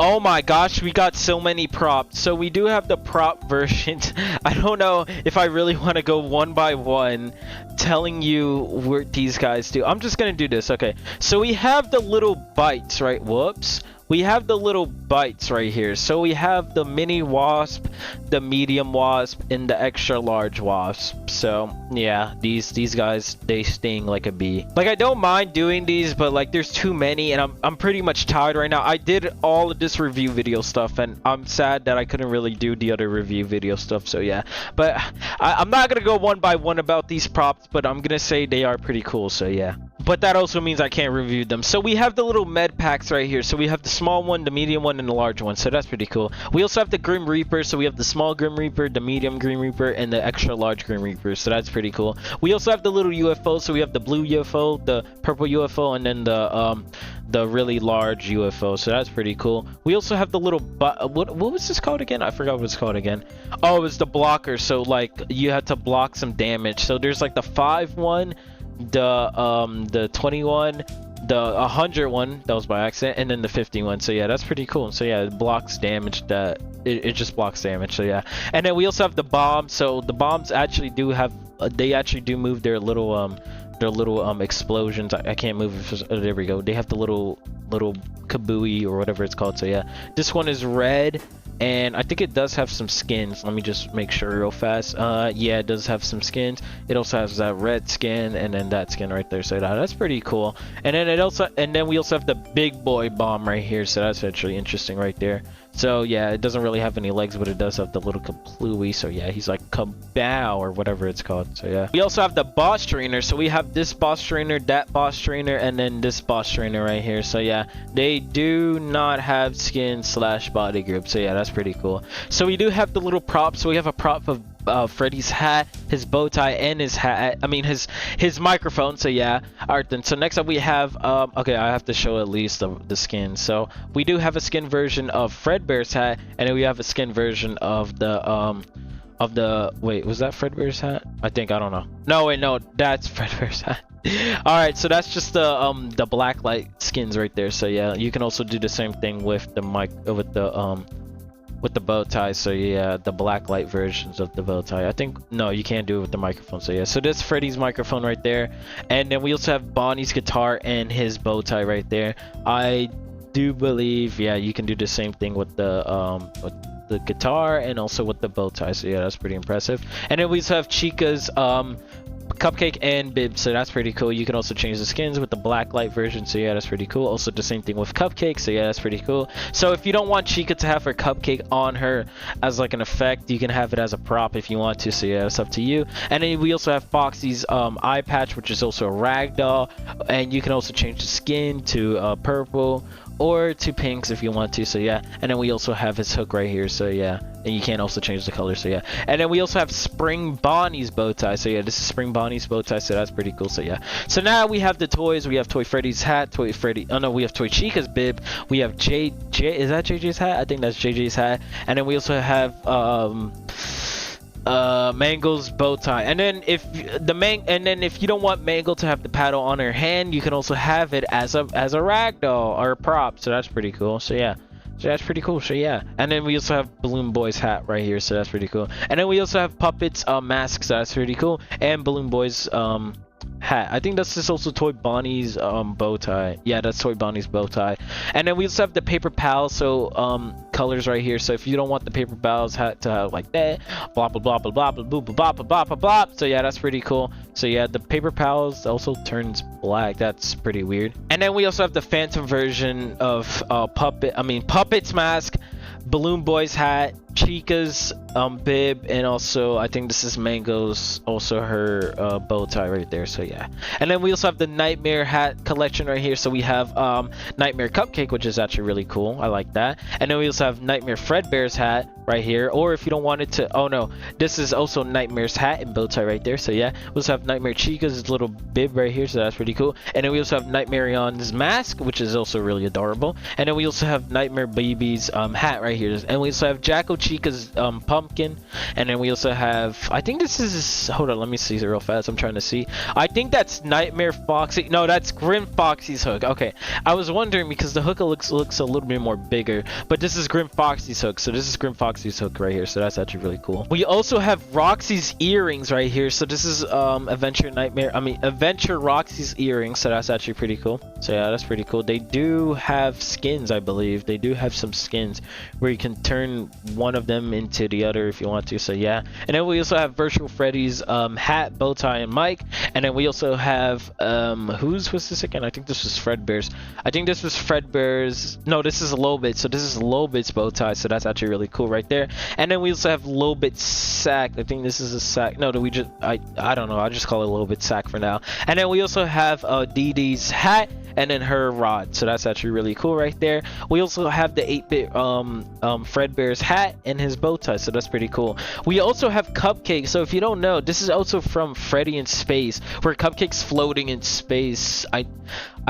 Oh my gosh, we got so many props. So we do have the prop versions. I don't know if I really want to go one by one telling you what these guys do. I'm just gonna do this. Okay, so we have the little bites, right? Whoops. We have the little bites right here. So we have the mini wasp, the medium wasp, and the extra large wasp. So yeah, these guys, they sting like a bee. Like, I don't mind doing these, but like there's too many, and I'm pretty much tired right now. I did all of this review video stuff, and I'm sad that I couldn't really do the other review video stuff. So yeah, but I'm not gonna go one by one about these props, but I'm gonna say they are pretty cool. So yeah. but that also means I can't review them. So we have the little med packs right here. So we have the small one, the medium one, and the large one. So that's pretty cool. We also have the Grim Reaper. So we have the small Grim Reaper, the medium Grim Reaper, and the extra large Grim Reaper. So that's pretty cool. We also have the little UFO. So we have the blue UFO, the purple UFO, and then the really large UFO. So that's pretty cool. We also have the little what was this called again? I forgot what it's called again. Oh, it was the blocker. So like you had to block some damage. So there's like the 5 one, the 21, the 100 one that was by accident, and then the 50 one. So yeah, that's pretty cool. So yeah, it blocks damage. That it just blocks damage. So yeah, and then we also have the bombs. So the bombs actually do have they actually do move their little explosions. I can't move it. There we go. They have the little kabooey or whatever it's called. So yeah, this one is red, and I think it does have some skins. Let me just make sure real fast. Yeah, it does have some skins. It also has that red skin and then that skin right there. So that's pretty cool. And then we also have the big boy bomb right here. So that's actually interesting right there. So yeah, it doesn't really have any legs, but it does have the little kaplooey. So yeah, he's like kabow or whatever it's called. So yeah, we also have the boss trainer. So we have this boss trainer, that boss trainer, and then this boss trainer right here. So yeah, they do not have skin / body group. So yeah, that's pretty cool. So we do have the little props. So we have a prop of Freddy's hat, his bow tie, and his hat. I mean his microphone. So yeah. Alright then. So next up we have okay, I have to show at least the skin. So we do have a skin version of Fredbear's hat, and then we have a skin version of the wait, was that Fredbear's hat? I don't know. No, wait, no, that's Fredbear's hat. Alright, so that's just the black light skins right there. So yeah, you can also do the same thing with the with the bow tie. So yeah, the black light versions of the bow tie. No, you can't do it with the microphone. So yeah, so this Freddy's microphone right there, and then we also have Bonnie's guitar and his bow tie right there. I do believe, yeah, you can do the same thing with the guitar and also with the bow tie. So yeah, that's pretty impressive. And then we also have Chica's Cupcake and Bib. So that's pretty cool. You can also change the skins with the black light version. So yeah, that's pretty cool. Also the same thing with Cupcake. So yeah, that's pretty cool. So if you don't want Chica to have her cupcake on her as like an effect, you can have it as a prop if you want to. So yeah, it's up to you. And then we also have Foxy's eye patch, which is also a ragdoll, and you can also change the skin to purple or to pinks if you want to. So yeah, and then we also have his hook right here. So yeah, and you can also change the color. So yeah, and then we also have Spring Bonnie's bow tie. So yeah, this is Spring Bonnie's bow tie. So that's pretty cool. So yeah, so now we have the toys. We have Toy Freddy's hat, we have Toy Chica's bib, we have is that JJ's hat? I think that's JJ's hat. And then we also have Mango's bow tie. And then if you don't want Mango to have the paddle on her hand, you can also have it as a ragdoll or a prop. So that's pretty cool. So yeah, so that's pretty cool. So yeah, and then we also have Balloon Boy's hat right here. So that's pretty cool. And then we also have Puppet's masks. So that's pretty cool. And Balloon Boy's hat. I think that's just also Toy Bonnie's bow tie. Yeah, that's Toy Bonnie's bow tie. And then we also have the Paper Pal, so colors right here. So if you don't want the Paper Pal's hat to have like that, blah blah blah blah blah blah blah blah blah blah blah blah. So yeah, that's pretty cool. So yeah, the Paper Pal's also turns black. That's pretty weird. And then we also have the Phantom version of Puppet's mask, Balloon Boy's hat, Chica's bib, and also I think this is Mango's, also her bow tie right there. So yeah, and then we also have the Nightmare hat collection right here. So we have Nightmare Cupcake, which is actually really cool. I like that. And then we also have Nightmare Fredbear's hat right here, or if you don't want it to, oh no, this is also Nightmare's hat and bow tie right there. So yeah, we also have Nightmare Chica's little bib right here, so that's pretty cool. And then we also have Nightmarion's mask, which is also really adorable. And then we also have Nightmare Baby's hat right here. And we also have Jacko Chica's pumpkin. And then we also have, I think this is, hold on, let me see real fast. I'm trying to see. I think that's Nightmare Foxy. No, that's Grim Foxy's hook. Okay, I was wondering because the hook looks a little bit more bigger, but this is Grim Foxy's hook. So this is Grim Foxy's hook right here. So that's actually really cool. We also have Roxy's earrings right here. So this is Adventure Roxy's earrings. So that's actually pretty cool. So yeah, that's pretty cool. They do have skins, I believe. They do have some skins where you can turn one one of them into the other if you want to. So yeah, and then we also have Virtual Freddy's hat, bow tie, and mic. And then we also have whose was this again? I think this was Fredbear's. I think this was Fredbear's. No, this is Lobit. So this is Lobit's bow tie. So that's actually really cool right there. And then we also have Lobit's sack. I think this is a sack. No, do we just I don't know. I'll just call it Lobit's sack for now. And then we also have Dee Dee's hat and then her rod. So that's actually really cool right there. We also have the 8-bit Fredbear's hat and his bow tie. So that's pretty cool. We also have Cupcake. So if you don't know, this is also from Freddy in Space, where Cupcake's floating in space. I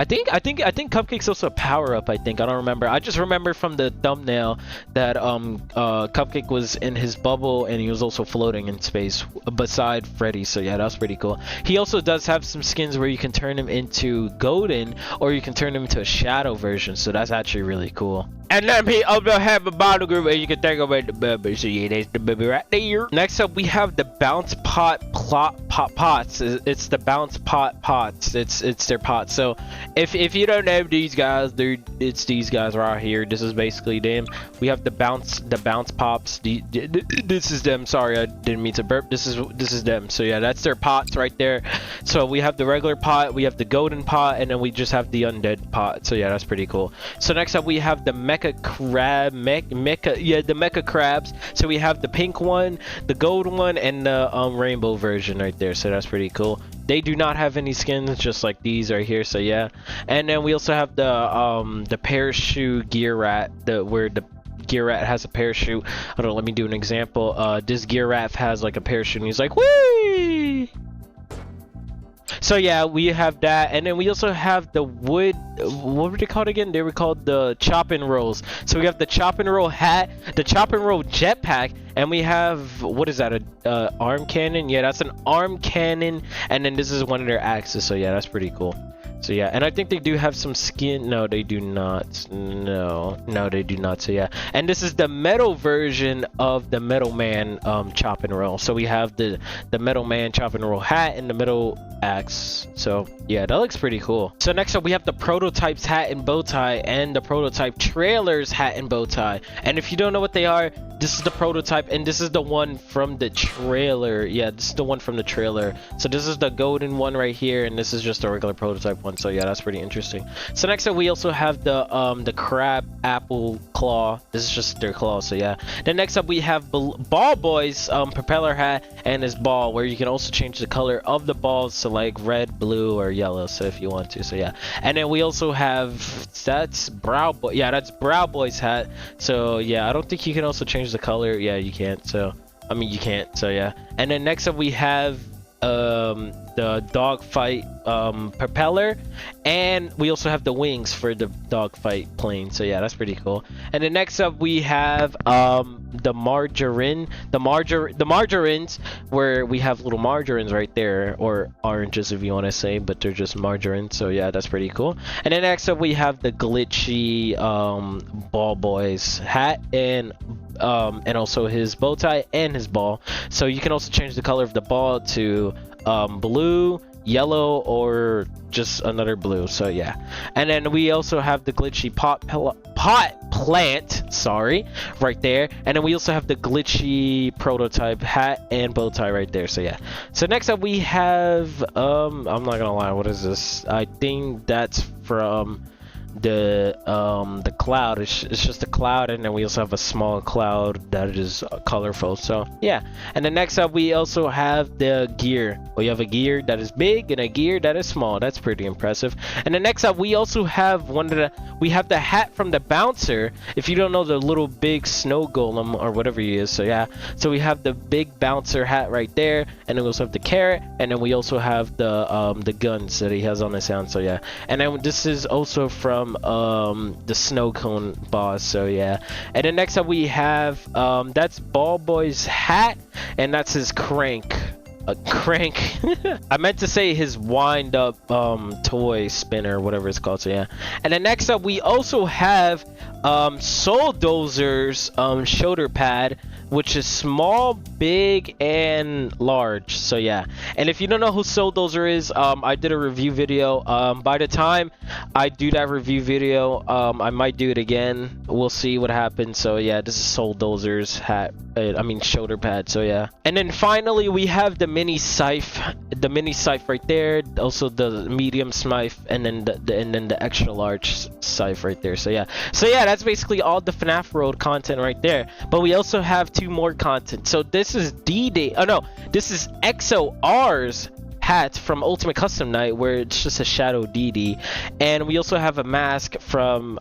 think Cupcake's also a power-up. I don't remember. I just remember from the thumbnail that Cupcake was in his bubble and he was also floating in space beside Freddy. So yeah, that's pretty cool. He also does have some skins where you can turn him into golden or you can turn him into a shadow version. So that's actually really cool. And then he also have a bottle group and you can take away the baby. So yeah, there's the baby right there. Next up, we have the bounce pots. It's the bounce pots. It's their pots. So if you don't know these guys, it's these guys right here. This is basically them. We have the bounce pops. This is them. Sorry, I didn't mean to burp. This is them. So yeah, that's their pots right there. So we have the regular pot, we have the golden pot, and then we just have the undead pot. So yeah, that's pretty cool. So next up, we have the mecha crabs. So we have the pink one, the gold one, and the rainbow version right there. So that's pretty cool. They do not have any skins, just like these right here. So yeah, and then we also have the parachute gear rat, where the gear rat has a parachute. I don't know, let me do an example. This gear rat has like a parachute and he's like, whee! So yeah, we have that, and then we also have the wood. What were they called again? They were called the chop and rolls. So we have the chop and roll hat, the chop and roll jetpack, and we have, what is that? A arm cannon? Yeah, that's an arm cannon, and then this is one of their axes. So yeah, that's pretty cool. So yeah, and I think they do have some skin. No, they do not. No, they do not. So yeah, and this is the metal version of the Metal Man chop and roll. So we have the Metal Man chop and roll hat and the metal axe. So yeah, that looks pretty cool. So next up, we have the Prototypes hat and bow tie and the Prototype Trailers hat and bow tie. And if you don't know what they are, this is the prototype and this is the one from the trailer. Yeah, this is the one from the trailer. So this is the golden one right here, and this is just a regular prototype one. So yeah, that's pretty interesting. So next up, we also have the crab apple claw. This is just their claw. So yeah. Then next up, we have Ball Boy's propeller hat and his ball, where you can also change the color of the balls to like red, blue, or yellow. So if you want to. So yeah. And then we also have, that's Brow Boy. Yeah, that's Brow Boy's hat. So yeah, I don't think you can also change the color. Yeah, you can't. So I mean, you can't. So yeah. And then next up, we have the dogfight propeller, and we also have the wings for the dogfight plane. So yeah, that's pretty cool. And then next up, we have the margarines, where we have little margarines right there, or oranges if you want to say, but they're just margarine. So yeah, that's pretty cool. And then next up, we have the glitchy Ball Boy's hat and also his bow tie and his ball. So you can also change the color of the ball to blue, yellow, or just another blue. So yeah. And then we also have the glitchy pot plant, sorry, right there. And then we also have the glitchy prototype hat and bow tie right there. So yeah. So next up, we have I'm not gonna lie, what is this? I think that's from the cloud. It's just a cloud, and then we also have a small cloud that is colorful. So yeah. And then next up, we also have the gear. We have a gear that is big and a gear that is small. That's pretty impressive. And then next up, we also have the hat from the bouncer. If you don't know, the little big snow golem or whatever he is. So yeah, so we have the big bouncer hat right there, and then we also have the carrot, and then we also have the guns that he has on his hand. So yeah. And then this is also from the snow cone boss. So yeah. And then next up, we have that's Ball Boy's hat, and that's his crank. Crank. I meant to say his wind up toy spinner, whatever it's called. So yeah. And then next up, we also have Soul Dozer's shoulder pad, which is small, big, and large. So yeah, and if you don't know who Souldozer is, I did a review video. By the time I do that review video, I might do it again. We'll see what happens. So yeah, this is Souldozer's hat. I mean shoulder pad. So yeah, and then finally we have the mini scythe right there. Also the medium scythe, and then the extra large scythe right there. So yeah, that's basically all the FNAF World content right there. But we also have 2 more content. So this is D-Day. Oh no, this is XOR's hat from Ultimate Custom Night, where it's just a shadow DD, and we also have a mask from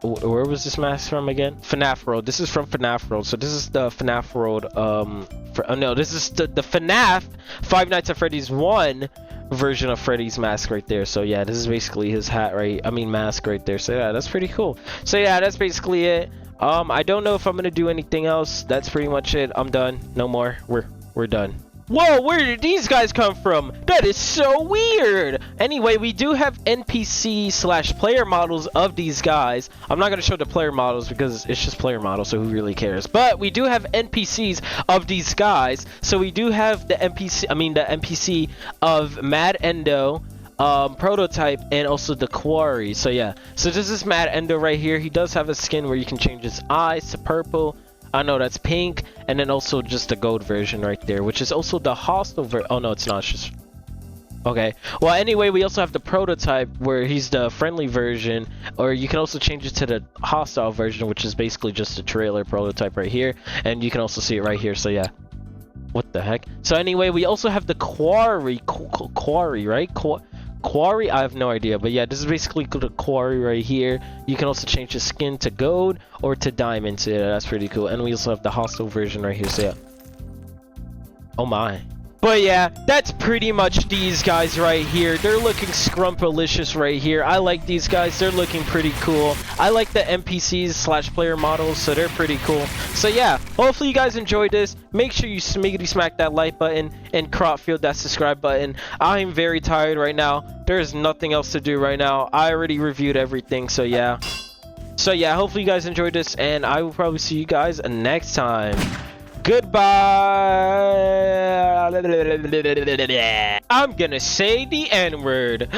where was this mask from again? FNAF World. This is from FNAF World. So this is the FNAF World no, this is the FNAF Five Nights at Freddy's 1 version of Freddy's mask right there. So yeah, this is basically his hat, right? I mean mask right there. So yeah, that's pretty cool. So yeah, that's basically it. I don't know if I'm gonna do anything else. That's pretty much it. I'm done. No more. We're done. Whoa, where did these guys come from? That is so weird. Anyway, we do have NPC / player models of these guys. I'm not going to show the player models because it's just player models, so who really cares? But we do have NPCs of these guys. So we do have the NPC of Mad Endo, Prototype, and also the Quarry. So yeah, so this is Mad Endo right here. He does have a skin where you can change his eyes to purple. I know that's pink, and then also just the gold version right there, which is also the hostile oh no, it's not, it's just okay. Well, anyway, we also have the Prototype where he's the friendly version, or you can also change it to the hostile version, which is basically just a trailer Prototype right here, and you can also see it right here. So yeah, what the heck. So anyway, we also have the Quarry, right? Quarry, I have no idea, but yeah, this is basically the Quarry right here. You can also change the skin to gold or to diamond. So yeah, that's pretty cool. And we also have the hostile version right here. So yeah, oh my. But yeah, that's pretty much these guys right here. They're looking scrumpalicious right here. I like these guys. They're looking pretty cool. I like the NPCs / player models, so they're pretty cool. So yeah, hopefully you guys enjoyed this. Make sure you smack that like button and crop field that subscribe button. I'm very tired right now. There's nothing else to do right now. I already reviewed everything, so yeah. So yeah, hopefully you guys enjoyed this, and I will probably see you guys next time. Goodbye. I'm gonna say the N-word.